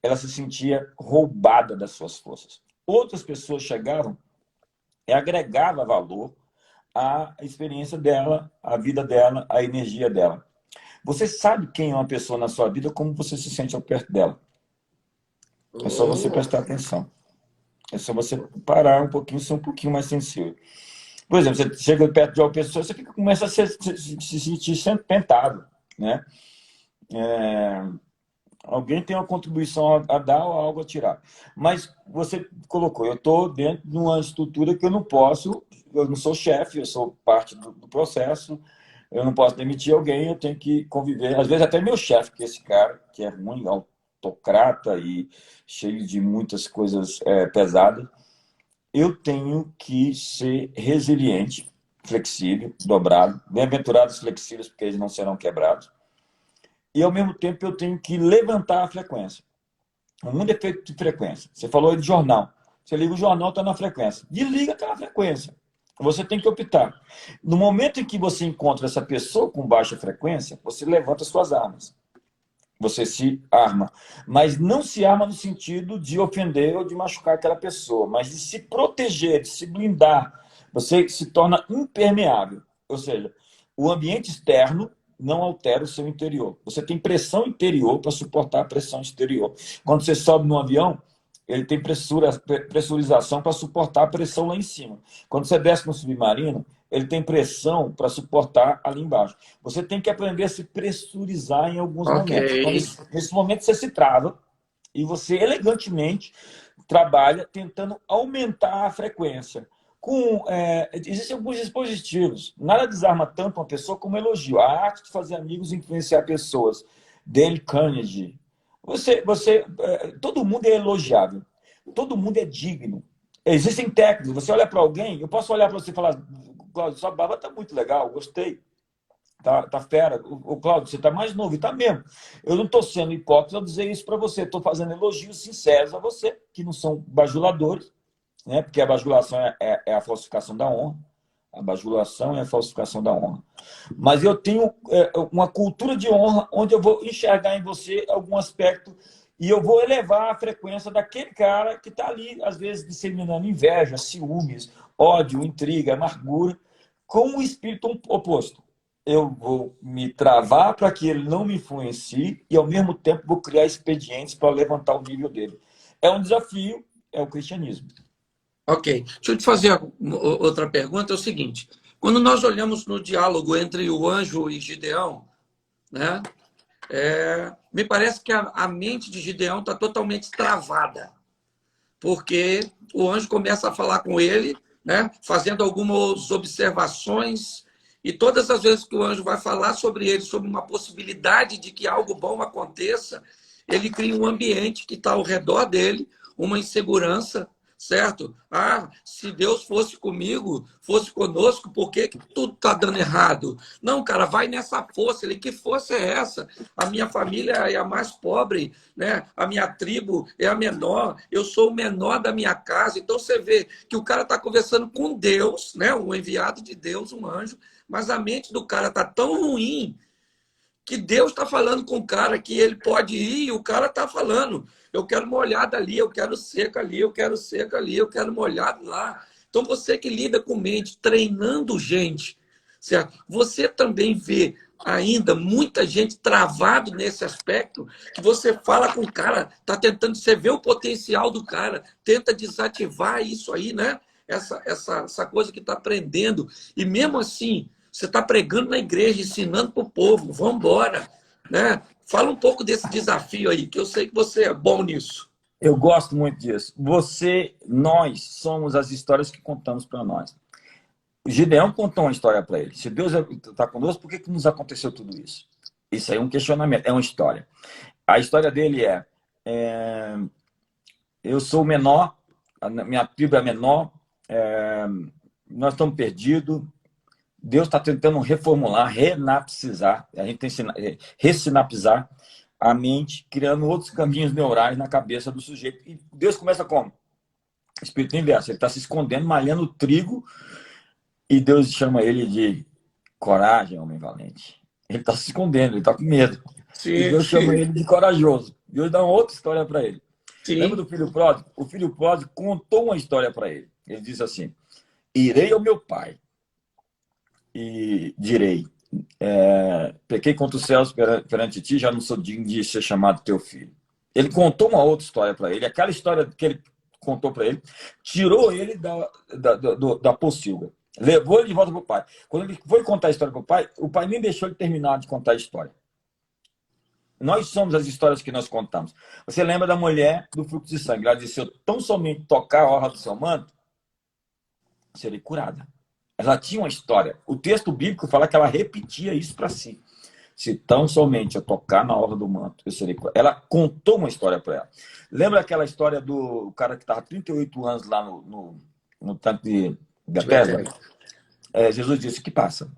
ela se sentia roubada das suas forças. Outras pessoas chegavam e agregavam valor à experiência dela, à vida dela, à energia dela. Você sabe quem é uma pessoa na sua vida, como você se sente ao perto dela. É só você Oh, prestar atenção. É só você parar um pouquinho, ser um pouquinho mais sensível. Por exemplo, você chega perto de uma pessoa, você começa a se sentir sempre tentado, né? Alguém tem uma contribuição a dar ou algo a tirar. Mas você colocou, eu estou dentro de uma estrutura que eu não posso, eu não sou chefe, eu sou parte do processo, eu não posso demitir alguém, eu tenho que conviver. Às vezes até meu chefe, que é esse cara, que é ruim, autocrata e cheio de muitas coisas pesadas, eu tenho que ser resiliente, flexível, dobrado, bem-aventurados flexíveis, porque eles não serão quebrados. E, ao mesmo tempo, eu tenho que levantar a frequência. O mundo é feito de frequência. Você falou de jornal. Você liga o jornal, está na frequência. Desliga aquela frequência. Você tem que optar. No momento em que você encontra essa pessoa com baixa frequência, você levanta suas armas. Você se arma. Mas não se arma no sentido de ofender ou de machucar aquela pessoa, mas de se proteger, de se blindar. Você se torna impermeável. Ou seja, o ambiente externo não altera o seu interior. Você tem pressão interior para suportar a pressão exterior. Quando você sobe no avião, ele tem pressurização para suportar a pressão lá em cima. Quando você desce no submarino, ele tem pressão para suportar ali embaixo. Você tem que aprender a se pressurizar em alguns ok. momentos. Então, nesse momento, você se trava e você elegantemente trabalha tentando aumentar a frequência. Existem alguns dispositivos. Nada desarma tanto uma pessoa como elogio. A arte de fazer amigos e influenciar pessoas. Dale Carnegie. Todo mundo é elogiável. Todo mundo é digno. Existem técnicas. Você olha para alguém, eu posso olhar para você e falar, Cláudio, sua barba está muito legal, gostei. Tá fera. O Cláudio, você está mais novo, e tá mesmo. Eu não estou sendo hipócrita ao dizer isso para você. Estou fazendo elogios sinceros a você, que não são bajuladores, né? Porque a bajulação é a falsificação da honra. A bajulação é a falsificação da honra. Mas eu tenho uma cultura de honra onde eu vou enxergar em você algum aspecto e eu vou elevar a frequência daquele cara que está ali, às vezes, disseminando inveja, ciúmes, ódio, intriga, amargura, com o espírito oposto. Eu vou me travar para que ele não me influencie e, ao mesmo tempo, vou criar expedientes para levantar o nível dele. É um desafio, é o cristianismo. Ok. Deixa eu te fazer outra pergunta, é o seguinte. Quando nós olhamos no diálogo entre o anjo e Gideão, né, me parece que a mente de Gideão está totalmente travada, porque o anjo começa a falar com ele, né, fazendo algumas observações, e todas as vezes que o anjo vai falar sobre ele, sobre uma possibilidade de que algo bom aconteça, ele cria um ambiente que está ao redor dele, uma insegurança, certo? Ah, se Deus fosse comigo, fosse conosco, por que tudo está dando errado? Não, cara, vai nessa força. Ele, que força é essa? A minha família é a mais pobre, né? A minha tribo é a menor, eu sou o menor da minha casa. Então você vê que o cara está conversando com Deus, né? Um enviado de Deus, um anjo, mas a mente do cara está tão ruim que Deus está falando com o cara que ele pode ir e o cara está falando, eu quero molhado ali, eu quero seco ali, eu quero seco ali, eu quero molhado lá. Então você que lida com mente, treinando gente, certo? Você também vê ainda muita gente travado nesse aspecto, que você fala com o cara, está tentando, você vê o potencial do cara, tenta desativar isso aí, né? Essa coisa que está aprendendo. E mesmo assim, você está pregando na igreja, ensinando para o povo, vamos embora, né? Fala um pouco desse desafio aí, que eu sei que você é bom nisso. Eu gosto muito disso. Nós somos as histórias que contamos para nós. O Gideão contou uma história para ele. Se Deus está conosco, por que nos aconteceu tudo isso? Isso aí é um questionamento, é uma história. A história dele eu sou o menor, a minha tribo é menor, nós estamos perdidos, Deus está tentando reformular, renapsizar, a gente tem que ressinapsizar a mente, criando outros caminhos neurais na cabeça do sujeito. E Deus começa como? Espírito inverso. Ele está se escondendo, malhando o trigo, e Deus chama ele de coragem, homem valente. Ele está se escondendo, ele está com medo. Sim, e Deus chama ele de corajoso. Deus dá uma outra história para ele. sim. Lembra do filho pródigo? O filho pródigo contou uma história para ele. Ele diz assim: irei ao meu pai e direi, pequei contra os céus perante ti, já não sou digno de ser chamado teu filho. Ele contou uma outra história para ele. Aquela história que ele contou para ele tirou ele da pocilga, levou ele de volta para o pai. Quando ele foi contar a história para o pai nem deixou ele terminar de contar a história. Nós somos as histórias que nós contamos. Você lembra da mulher do fluxo de sangue? Ela disse: se eu tão somente tocar a orla do seu manto, serei curada. Ela tinha uma história. O texto bíblico fala que ela repetia isso para si. Se tão somente eu tocar na orla do manto, eu serei curada. Ela contou uma história para ela. Lembra aquela história do cara que estava 38 anos lá no tanque de Betesda? Jesus disse: o que passa?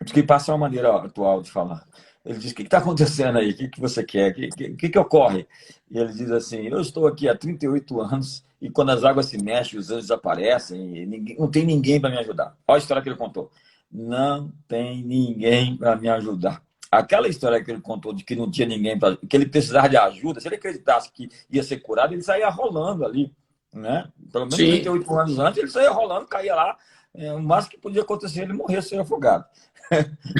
O que passa é uma maneira atual de falar. Ele diz: o que está acontecendo aí? O que você quer? O que ocorre? E ele diz assim: eu estou aqui há 38 anos e quando as águas se mexem, os anjos aparecem, e não tem ninguém para me ajudar. Olha a história que ele contou. Não tem ninguém para me ajudar. Aquela história que ele contou de que não tinha ninguém, que ele precisava de ajuda, se ele acreditasse que ia ser curado, ele saía rolando ali, né? Pelo menos 38 anos antes, ele saía rolando, caía lá. O máximo que podia acontecer, ele morrer sem afogado.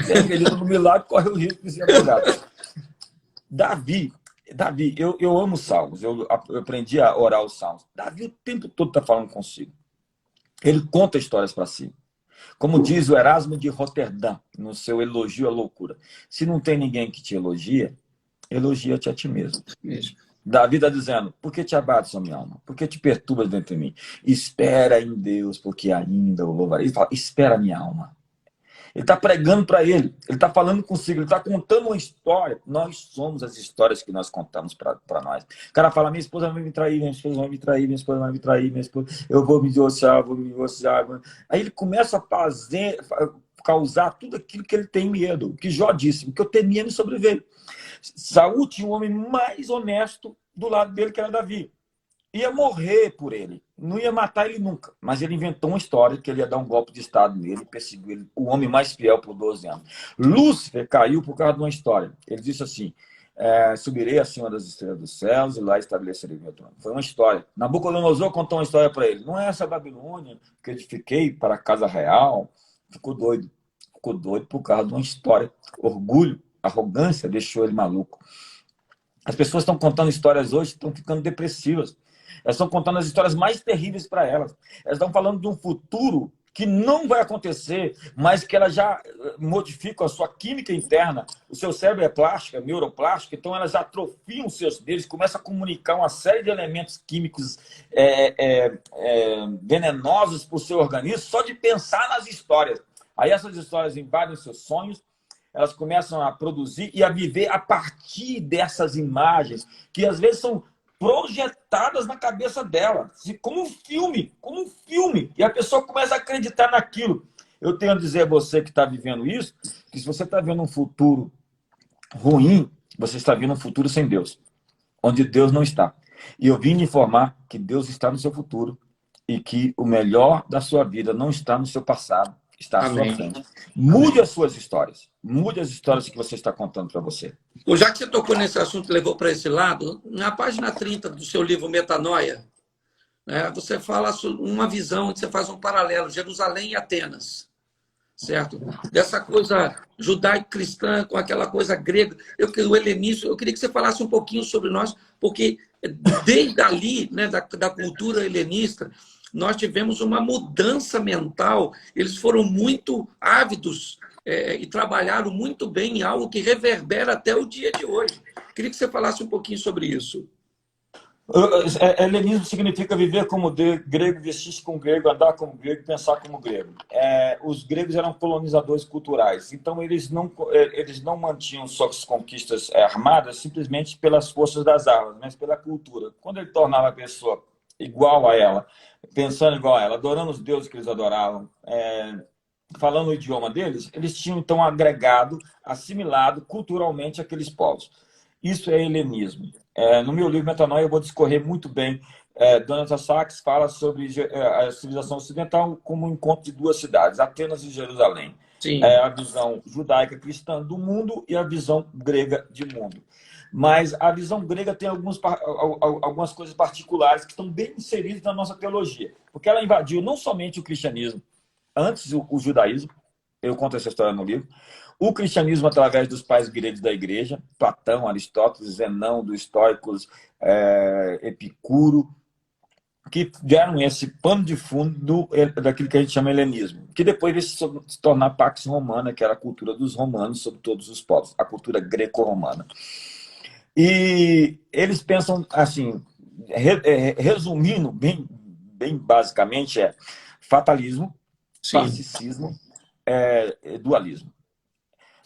Quem acredita no milagre corre o risco de ser afogado. Davi, eu amo salmos, eu aprendi a orar os salmos. Davi o tempo todo está falando consigo. Ele conta histórias para si. Como diz o Erasmo de Roterdã, no seu Elogio à Loucura: se não tem ninguém que te elogia, elogia-te a ti mesmo. Isso. Davi está dizendo: por que te abates, ó minha alma? Por que te perturbas dentro de mim? Espera em Deus, porque ainda o louvarei. Ele fala: espera, minha alma. Ele está pregando para ele está falando consigo, ele está contando uma história. Nós somos as histórias que nós contamos para nós. O cara fala, minha esposa vai me trair, minha esposa vai me trair, minha esposa vai me trair, minha esposa... eu vou me divorciar, vou me divorciar. Aí ele começa a causar tudo aquilo que ele tem medo. O que Jó disse, o que eu temia me sobreveio. Saul tinha um homem mais honesto do lado dele, que era Davi. Ia morrer por ele, não ia matar ele nunca, mas ele inventou uma história que ele ia dar um golpe de estado nele, perseguiu ele, o homem mais fiel por 12 anos. Lúcifer caiu por causa de uma história. Ele disse assim, subirei acima das estrelas dos céus e lá estabelecerei meu trono. Foi uma história. Nabucodonosor contou uma história para ele. Não é essa Babilônia que edifiquei para a casa real? Ficou doido por causa de uma história. Orgulho, arrogância deixou ele maluco. As pessoas estão contando histórias hoje, estão ficando depressivas. Elas estão contando as histórias mais terríveis para elas. Elas estão falando de um futuro que não vai acontecer, mas que elas já modificam a sua química interna. O seu cérebro é plástico, é neuroplástico, então elas atrofiam os seus dedos, começam a comunicar uma série de elementos químicos venenosos para o seu organismo, só de pensar nas histórias. Aí essas histórias invadem os seus sonhos, elas começam a produzir e a viver a partir dessas imagens, que às vezes são projetadas na cabeça dela, como um filme, e a pessoa começa a acreditar naquilo. Eu tenho a dizer a você que está vivendo isso, que se você está vendo um futuro ruim, você está vendo um futuro sem Deus, onde Deus não está. E eu vim lhe informar que Deus está no seu futuro e que o melhor da sua vida não está no seu passado, está à sua frente. Mude as suas histórias. Mude as histórias que você está contando para você. Já que você tocou nesse assunto, levou para esse lado, na página 30 do seu livro Metanoia, você fala sobre uma visão, onde você faz um paralelo, Jerusalém e Atenas, certo? Dessa coisa judaico-cristã com aquela coisa grega, o helenismo, eu queria que você falasse um pouquinho sobre nós, porque desde ali, da cultura helenista, nós tivemos uma mudança mental, eles foram muito ávidos e trabalharam muito bem em algo que reverbera até o dia de hoje. Queria que você falasse um pouquinho sobre isso. Helenismo significa viver como grego, vestir-se como grego, andar como grego, pensar como grego. Os gregos eram colonizadores culturais, então eles não mantinham suas conquistas armadas simplesmente pelas forças das armas, mas pela cultura. Quando ele tornava a pessoa igual a ela, pensando igual a ela, adorando os deuses que eles adoravam, falando o idioma deles, eles tinham então agregado, assimilado culturalmente aqueles povos. Isso é helenismo. No meu livro Metanoia eu vou discorrer muito bem. Jonathan Sacks fala sobre a civilização ocidental como um encontro de duas cidades, Atenas e Jerusalém. Sim. A visão judaica cristã do mundo e a visão grega de mundo. Mas a visão grega tem algumas coisas particulares que estão bem inseridas na nossa teologia, porque ela invadiu não somente o cristianismo, antes o judaísmo, eu conto essa história no livro, o cristianismo através dos pais gregos da igreja, Platão, Aristóteles, Zenão, dos estoicos, Epicuro, que deram esse pano de fundo daquilo que a gente chama helenismo, que depois veio se tornar Pax Romana, que era a cultura dos romanos sobre todos os povos, a cultura greco-romana. E eles pensam assim, resumindo bem basicamente, fatalismo, classicismo, dualismo.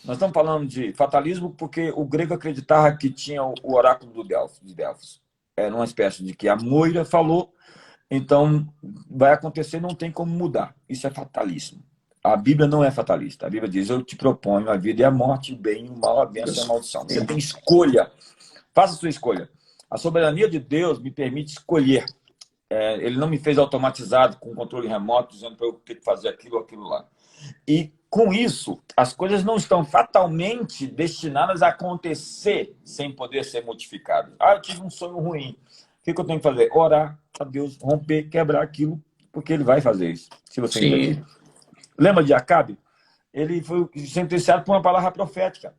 Nós estamos falando de fatalismo porque o grego acreditava que tinha o oráculo de Delfos. Era uma espécie de que a Moira falou, então vai acontecer, não tem como mudar. Isso é fatalismo. A Bíblia não é fatalista. A Bíblia diz, eu te proponho a vida e a morte, o bem e o mal, a bênção e a maldição. Você tem escolha. Faça a sua escolha. A soberania de Deus me permite escolher. Ele não me fez automatizado, com controle remoto, dizendo para eu ter que fazer aquilo ou aquilo lá. E, com isso, as coisas não estão fatalmente destinadas a acontecer sem poder ser modificadas. Eu tive um sonho ruim. O que eu tenho que fazer? Orar a Deus, romper, quebrar aquilo, porque Ele vai fazer isso, se você entender. Lembra de Acabe? Ele foi sentenciado por uma palavra profética.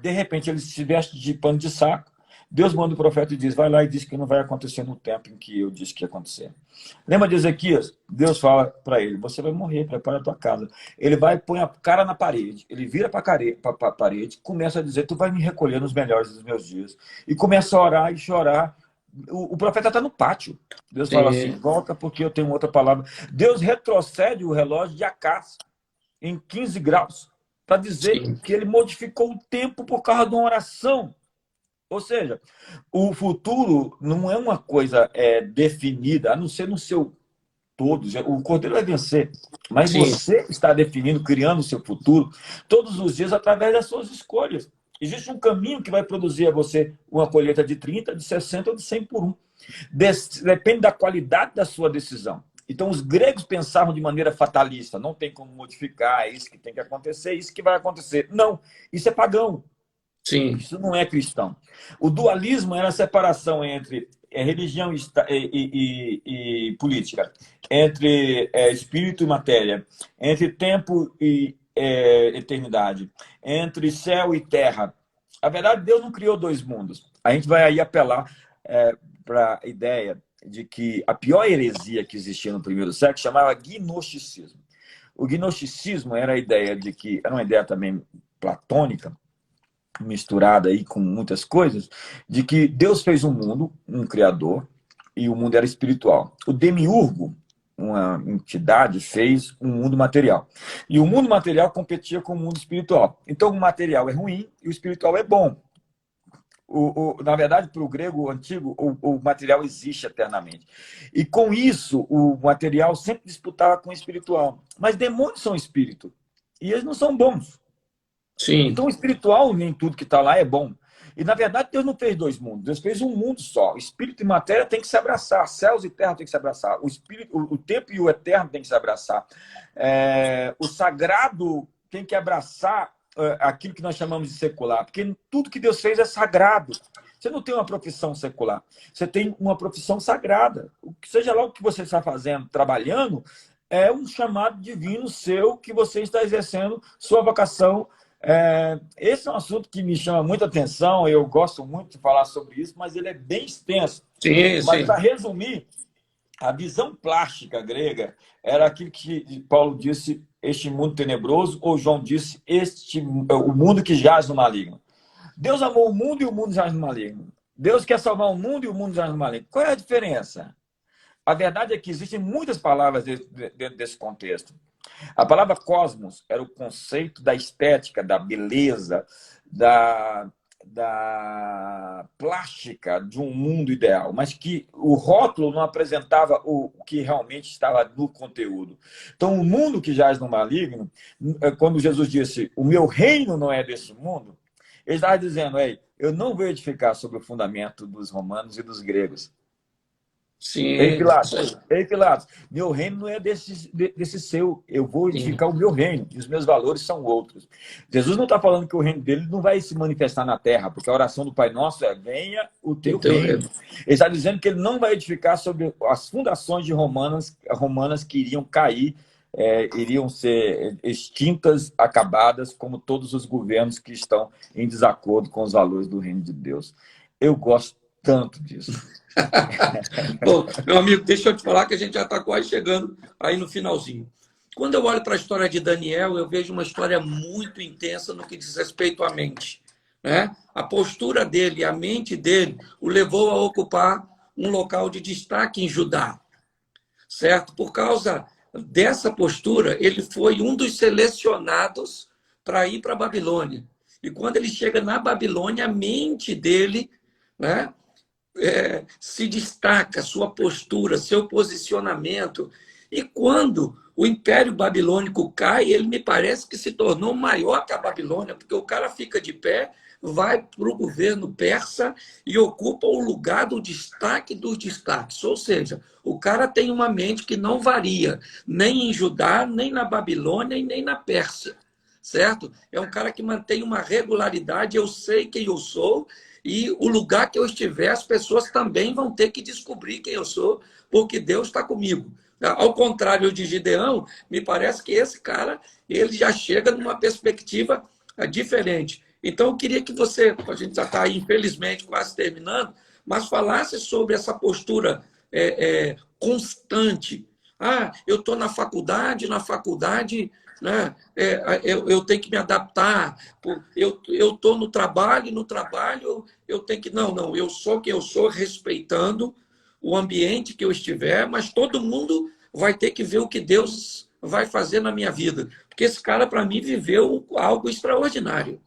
De repente, ele se veste de pano de saco. Deus manda o profeta e diz, vai lá e diz que não vai acontecer no tempo em que eu disse que ia acontecer. Lembra de Ezequias? Deus fala para ele, você vai morrer, prepara a tua casa. Ele vai, põe a cara na parede, ele vira para a parede, começa a dizer, tu vai me recolher nos melhores dos meus dias. E começa a orar e chorar. O profeta está no pátio. Deus fala assim, volta porque eu tenho outra palavra. Deus retrocede o relógio de Acás. em 15 graus, para dizer Sim, que ele modificou o tempo por causa de uma oração. Ou seja, o futuro não é uma coisa definida, a não ser no seu todo. O Cordeiro vai vencer, mas sim, você está definindo, criando o seu futuro todos os dias através das suas escolhas. Existe um caminho que vai produzir a você uma colheita de 30, de 60 ou de 100 por um. Depende da qualidade da sua decisão. Então, os gregos pensavam de maneira fatalista. Não tem como modificar, é isso que tem que acontecer, é isso que vai acontecer. Não, isso é pagão. sim, Isso não é cristão. O dualismo era a separação entre religião e política, entre espírito e matéria, entre tempo e eternidade, entre céu e terra. A verdade, Deus não criou dois mundos. A gente vai aí apelar para a ideia de que a pior heresia que existia no primeiro século chamava gnosticismo. O gnosticismo era a ideia de que, era uma ideia também platônica, misturada aí com muitas coisas, de que Deus fez um mundo, um criador, e o mundo era espiritual. O demiurgo, uma entidade, fez um mundo material. E o mundo material competia com o mundo espiritual. Então o material é ruim e o espiritual é bom. Na verdade, para o grego antigo, o material existe eternamente. E com isso, o material sempre disputava com o espiritual. Mas demônios são espírito. E eles não são bons. sim, Então, o espiritual, nem tudo que está lá é bom. E, na verdade, Deus não fez dois mundos. Deus fez um mundo só. Espírito e matéria têm que se abraçar. Céus e terra têm que se abraçar. O espírito, o tempo e o eterno têm que se abraçar. O sagrado tem que abraçar aquilo que nós chamamos de secular. Porque tudo que Deus fez é sagrado. Você não tem uma profissão secular. Você tem uma profissão sagrada. Seja lá o que você está fazendo, trabalhando, é um chamado divino seu que você está exercendo sua vocação. Esse é um assunto que me chama muita atenção, eu gosto muito de falar sobre isso, mas ele é bem extenso. sim, Mas, sim. para resumir, a visão plástica grega era aquilo que Paulo disse, este mundo tenebroso, ou João disse, o mundo que jaz no maligno. Deus amou o mundo e o mundo jaz no maligno. Deus quer salvar o mundo e o mundo jaz no maligno. Qual é a diferença? A verdade é que existem muitas palavras dentro desse contexto. A palavra cosmos era o conceito da estética, da beleza, da plástica de um mundo ideal, mas que o rótulo não apresentava o que realmente estava no conteúdo. Então, o mundo que jaz no maligno, quando Jesus disse, o meu reino não é desse mundo, ele estava dizendo, eu não vou edificar sobre o fundamento dos romanos e dos gregos. Ei, Sim, isso aí. Pilatos, ei, Pilatos, meu reino não é desse seu, eu vou Sim. edificar o meu reino, e os meus valores são outros. Jesus não está falando que o reino dele não vai se manifestar na terra, porque a oração do Pai Nosso é, venha o O teu teu reino. reino. Ele está dizendo que ele não vai edificar sobre as fundações de romanas que iriam cair, iriam ser extintas, acabadas, como todos os governos que estão em desacordo com os valores do reino de Deus. Eu gosto tanto disso. Bom, meu amigo, deixa eu te falar que a gente já está quase chegando aí no finalzinho. Quando eu olho para a história de Daniel, eu vejo uma história muito intensa no que diz respeito à mente. Né? A postura dele, a mente dele, o levou a ocupar um local de destaque em Judá. Certo? Por causa dessa postura, ele foi um dos selecionados para ir para a Babilônia. E quando ele chega na Babilônia, a mente dele, né, se destaca, sua postura, seu posicionamento. E quando o Império Babilônico cai, ele me parece que se tornou maior que a Babilônia, porque o cara fica de pé, vai para o governo persa e ocupa o lugar do destaque dos destaques. Ou seja, o cara tem uma mente que não varia, nem em Judá, nem na Babilônia e nem na Pérsia. Certo? É um cara que mantém uma regularidade, eu sei quem eu sou, e o lugar que eu estiver, as pessoas também vão ter que descobrir quem eu sou, porque Deus está comigo. Ao contrário de Gideão, me parece que esse cara ele já chega numa perspectiva diferente. Então, eu queria que você, a gente já está aí, infelizmente, quase terminando, mas falasse sobre essa postura constante. Eu estou na faculdade, né? Eu tenho que me adaptar, eu estou no trabalho eu tenho que... Não, eu sou quem eu sou, respeitando o ambiente que eu estiver, mas todo mundo vai ter que ver o que Deus vai fazer na minha vida? Porque esse cara, para mim, viveu algo extraordinário.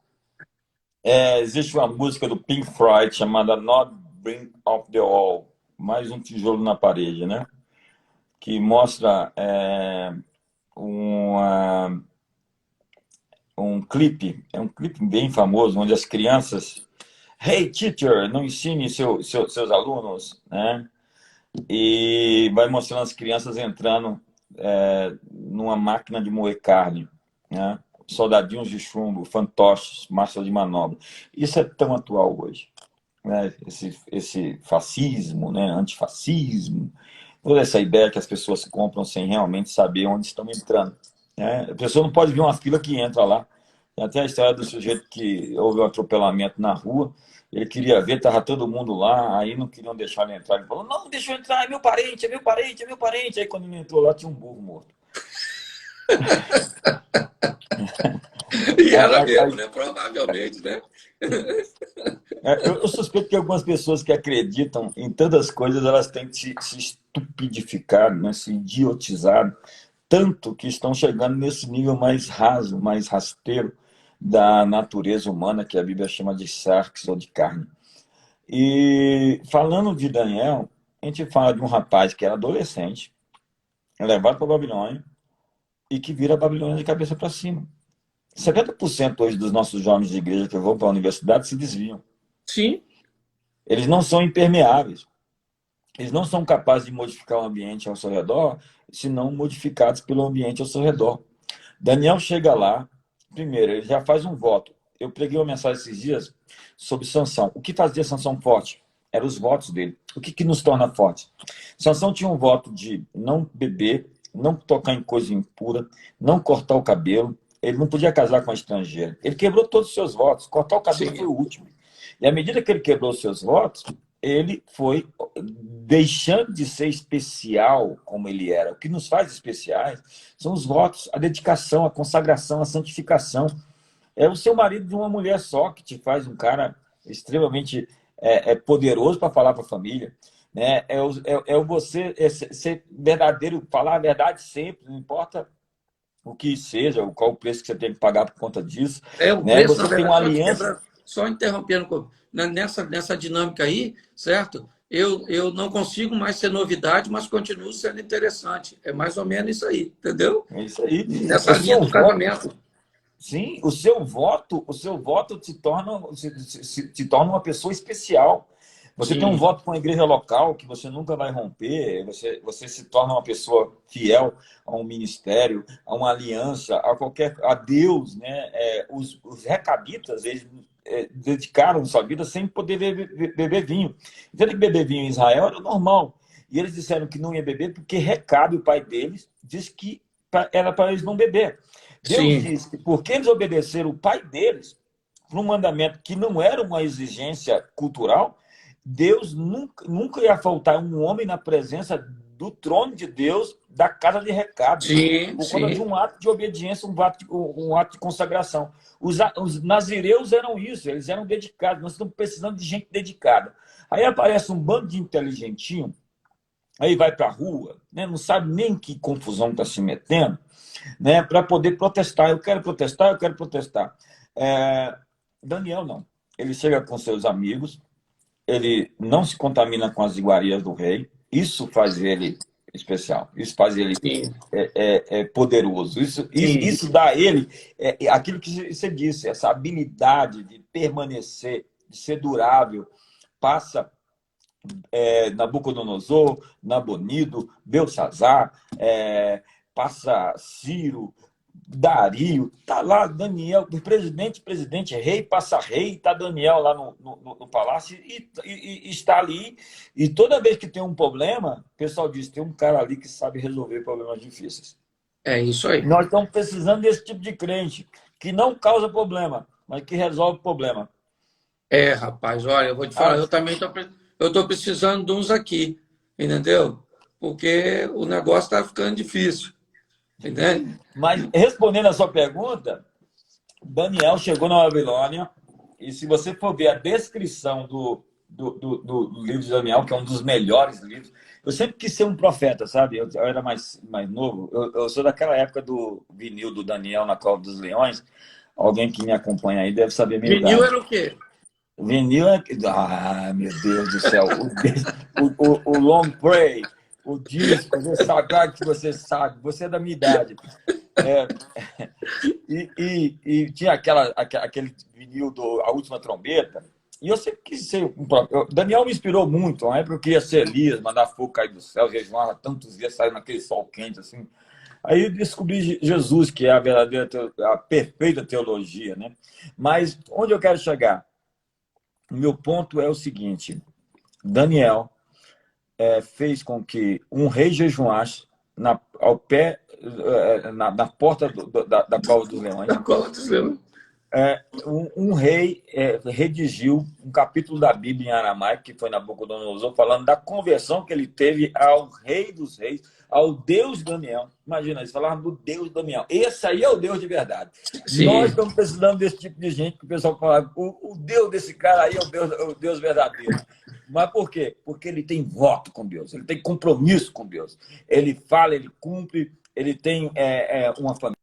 Existe uma música do Pink Floyd chamada Not Bring of the Wall, mais um tijolo na parede, né? Que mostra uma, um clipe bem famoso, onde as crianças, hey teacher, não ensine seus alunos, né? E vai mostrando as crianças entrando numa máquina de moer carne, né? Soldadinhos de chumbo, fantoches, massa de manobra. Isso é tão atual hoje, né? Esse fascismo, né? Antifascismo, toda essa ideia que as pessoas compram sem realmente saber onde estão entrando, né? A pessoa não pode ver uma fila que entra lá. Tem até a história do sujeito que houve um atropelamento na rua, ele queria ver, estava todo mundo lá, aí não queriam deixar ele entrar. Ele falou, não, deixa eu entrar, é meu parente, é meu parente, é meu parente. Aí quando ele entrou lá, tinha um burro morto. E era mesmo, né? Provavelmente, né? Eu suspeito que algumas pessoas que acreditam em tantas coisas, elas têm que se estupidificar, né? Se idiotizar, tanto que estão chegando nesse nível mais raso, mais rasteiro da natureza humana, que a Bíblia chama de sarx ou de carne. E falando de Daniel, a gente fala de um rapaz que era adolescente, levado para a Babilônia, e que vira a Babilônia de cabeça para cima. 70% hoje dos nossos jovens de igreja que vão para a universidade se desviam. Sim. Eles não são impermeáveis. Eles não são capazes de modificar o ambiente ao seu redor, se não modificados pelo ambiente ao seu redor. Daniel chega lá, primeiro, ele já faz um voto. Eu preguei uma mensagem esses dias sobre Sansão. O que fazia Sansão forte? Eram os votos dele. O que nos torna fortes? Sansão tinha um voto de não beber, não tocar em coisa impura, não cortar o cabelo. Ele não podia casar com uma estrangeira. Ele quebrou todos os seus votos. Cortar o cabelo Sim. foi o último. E à medida que ele quebrou os seus votos, ele foi deixando de ser especial como ele era. O que nos faz especiais são os votos, a dedicação, a consagração, a santificação. É o seu marido de uma mulher só que te faz um cara extremamente poderoso para falar para a família. Né? Você ser verdadeiro, falar a verdade sempre, não importa o que seja, qual o preço que você tem que pagar por conta disso. O Né? preço, na Você tem uma verdade, aliança. só interrompendo, nessa dinâmica aí, certo? Eu não consigo mais ser novidade, mas continuo sendo interessante. É mais ou menos isso aí, entendeu? É isso aí. Nessa O linha seu do voto, casamento. sim, o seu voto te torna uma pessoa especial. Você tem um Sim, voto com a igreja local que você nunca vai romper, você se torna uma pessoa fiel a um ministério, a uma aliança, a Deus, né? Os recabitas, eles dedicaram sua vida sem poder beber vinho. Então, que beber vinho em Israel era normal. E eles disseram que não ia beber porque Recabe, o pai deles, disse que era para eles não beber. Deus sim, disse que porque eles obedeceram o pai deles, para um mandamento que não era uma exigência cultural, Deus nunca ia faltar um homem na presença do trono de Deus, da casa de Recabe, sim, por conta de sim. um ato de obediência, um ato de consagração. Os nazireus eram isso, eles eram dedicados, nós estamos precisando de gente dedicada. Aí aparece um bando de inteligentinho, aí vai para a rua, né, não sabe nem que confusão está se metendo, né, para poder protestar. Eu quero protestar, eu quero protestar. Daniel não. Ele chega com seus amigos, ele não se contamina com as iguarias do rei. Isso faz ele especial. Isso faz ele Sim, poderoso. Isso, isso, sim, isso dá a ele aquilo que você disse, essa habilidade de permanecer, de ser durável. Passa Nabucodonosor, Nabonido, Belsazar, passa Ciro, Dario, tá lá Daniel, presidente, rei, passa rei, tá Daniel lá no palácio e está ali. E toda vez que tem um problema, o pessoal diz: tem um cara ali que sabe resolver problemas difíceis. é isso aí. Nós estamos precisando desse tipo de crente, que não causa problema, mas que resolve problema. Rapaz, olha, eu vou te falar, Ah, eu também tô precisando de uns aqui, entendeu? Porque o negócio está ficando difícil, entende? mas respondendo a sua pergunta, Daniel chegou na Babilônia, e se você for ver a descrição do livro de Daniel, que é um dos melhores livros. Eu sempre quis ser um profeta, sabe? Eu era mais novo. Eu sou daquela época do vinil do Daniel na Cova dos Leões. Alguém que me acompanha aí deve saber a minha Vinil idade. era o quê? Vinil é... Ah, meu Deus do céu. O long play, o disco, você sabe, claro que você sabe, você é da minha idade. É, e tinha aquele vinil do A Última Trombeta. E eu sempre quis ser um próprio. Daniel me inspirou muito. Na época eu queria ser Elias, mandar fogo cair do céu, jejuava tantos dias, sair naquele sol quente assim. Aí eu descobri Jesus, que é a verdadeira, a perfeita teologia, né? Mas onde eu quero chegar? O meu ponto é o seguinte: Daniel fez com que um rei jejuasse ao pé, na porta da Cova dos Leões. Da Cova dos Leões. Um rei redigiu um capítulo da Bíblia em aramaico, que foi Nabucodonosor, falando da conversão que ele teve ao Rei dos Reis, ao Deus Daniel. Imagina, eles falavam do Deus Daniel. Esse aí é o Deus de verdade. Sim. Nós estamos precisando desse tipo de gente, que o pessoal fala, o Deus desse cara aí é o Deus verdadeiro. Mas por quê? Porque ele tem voto com Deus, ele tem compromisso com Deus. Ele fala, ele cumpre, ele tem uma família.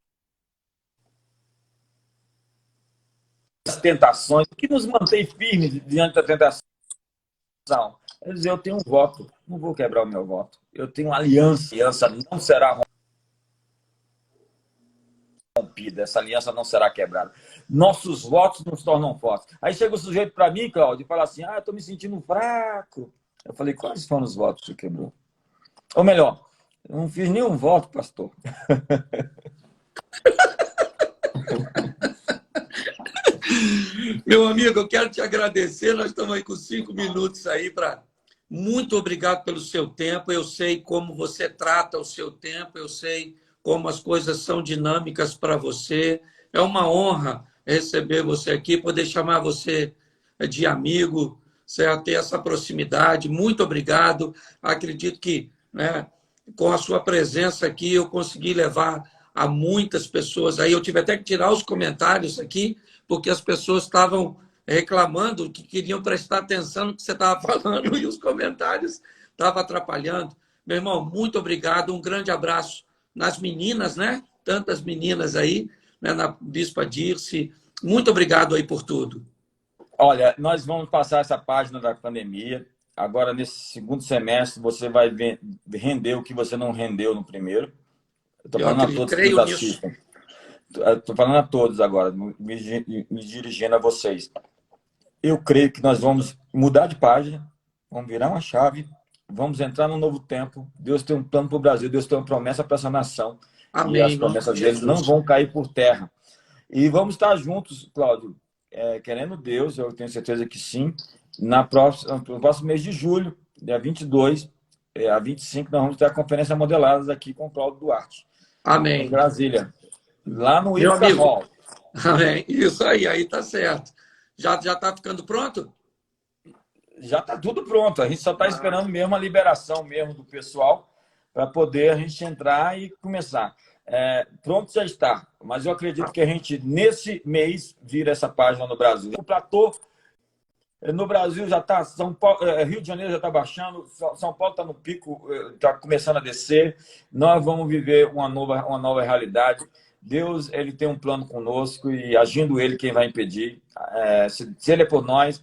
As tentações, o que nos mantém firmes diante da tentação? É dizer, eu tenho um voto, não vou quebrar o meu voto. Eu tenho uma aliança, a aliança não será rompida, essa aliança não será quebrada. Nossos votos nos tornam fortes. Aí chega o sujeito para mim, Cláudio, e fala assim, eu estou me sentindo fraco. Eu falei, quais foram os votos que você quebrou? Ou melhor, eu não fiz nenhum voto, pastor. Meu amigo, eu quero te agradecer. Nós estamos aí com 5 minutos aí para. Muito obrigado pelo seu tempo. Eu sei como você trata o seu tempo, eu sei como as coisas são dinâmicas para você. É uma honra receber você aqui, poder chamar você de amigo, certo? Ter essa proximidade. Muito obrigado. Acredito que, né, com a sua presença aqui eu consegui levar a muitas pessoas aí. Eu tive até que tirar os comentários aqui, porque as pessoas estavam reclamando que queriam prestar atenção no que você estava falando e os comentários estavam atrapalhando. Meu irmão, muito obrigado. Um grande abraço nas meninas, né? Tantas meninas aí, né? Na Bispa Dirce. Muito obrigado aí por tudo. Olha, nós vamos passar essa página da pandemia. Agora, nesse segundo semestre, você vai render o que você não rendeu no primeiro. Estou falando a todos que nos assistem. Estou falando a todos agora, me dirigindo a vocês. Eu creio que nós vamos mudar de página, vamos virar uma chave, vamos entrar num novo tempo. Deus tem um plano para o Brasil, Deus tem uma promessa para essa nação. Amém. E as promessas dele não vão cair por terra. E vamos estar juntos, Cláudio, querendo Deus, eu tenho certeza que sim, no próximo mês de julho, dia 22 a 25, nós vamos ter a Conferência Modeladas aqui com o Cláudio Duarte. Amém. Em Brasília. Lá no IFA Hall. Amém. Isso aí tá certo. Já tá ficando pronto? Já está tudo pronto. A gente só está esperando mesmo a liberação mesmo do pessoal para poder a gente entrar e começar. Pronto já está. Mas eu acredito que a gente, nesse mês, vira essa página no Brasil. O platô no Brasil já está, Rio de Janeiro já está baixando, São Paulo está no pico, está começando a descer. Nós vamos viver uma nova realidade. Deus, ele tem um plano conosco e agindo ele, quem vai impedir? Se ele é por nós,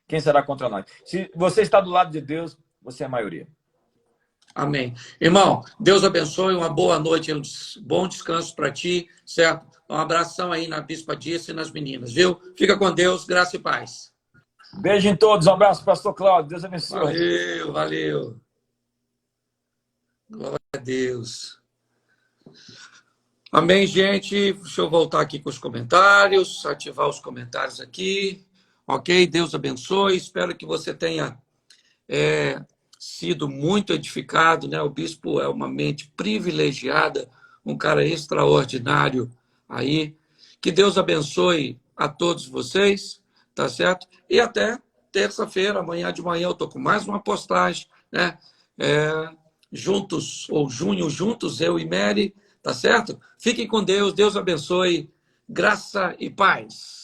quem será contra nós? Se você está do lado de Deus, você é a maioria. Amém. Irmão, Deus abençoe, uma boa noite, um bom descanso para ti, certo? Um abração aí na Bispa Dirce e nas meninas, viu? Fica com Deus, graça e paz. Beijo em todos, um abraço, pastor Cláudio, Deus Valeu, abençoe. valeu. Glória a Deus. Amém, gente. Deixa eu voltar aqui com os comentários, ativar os comentários aqui. Ok? Deus abençoe. Espero que você tenha sido muito edificado, né? O bispo é uma mente privilegiada, um cara extraordinário aí. Que Deus abençoe a todos vocês, tá certo? E até terça-feira, amanhã de manhã, eu estou com mais uma postagem, né? Juntos, ou junho juntos, eu e Mary. Tá certo? Fiquem com Deus, Deus abençoe, graça e paz.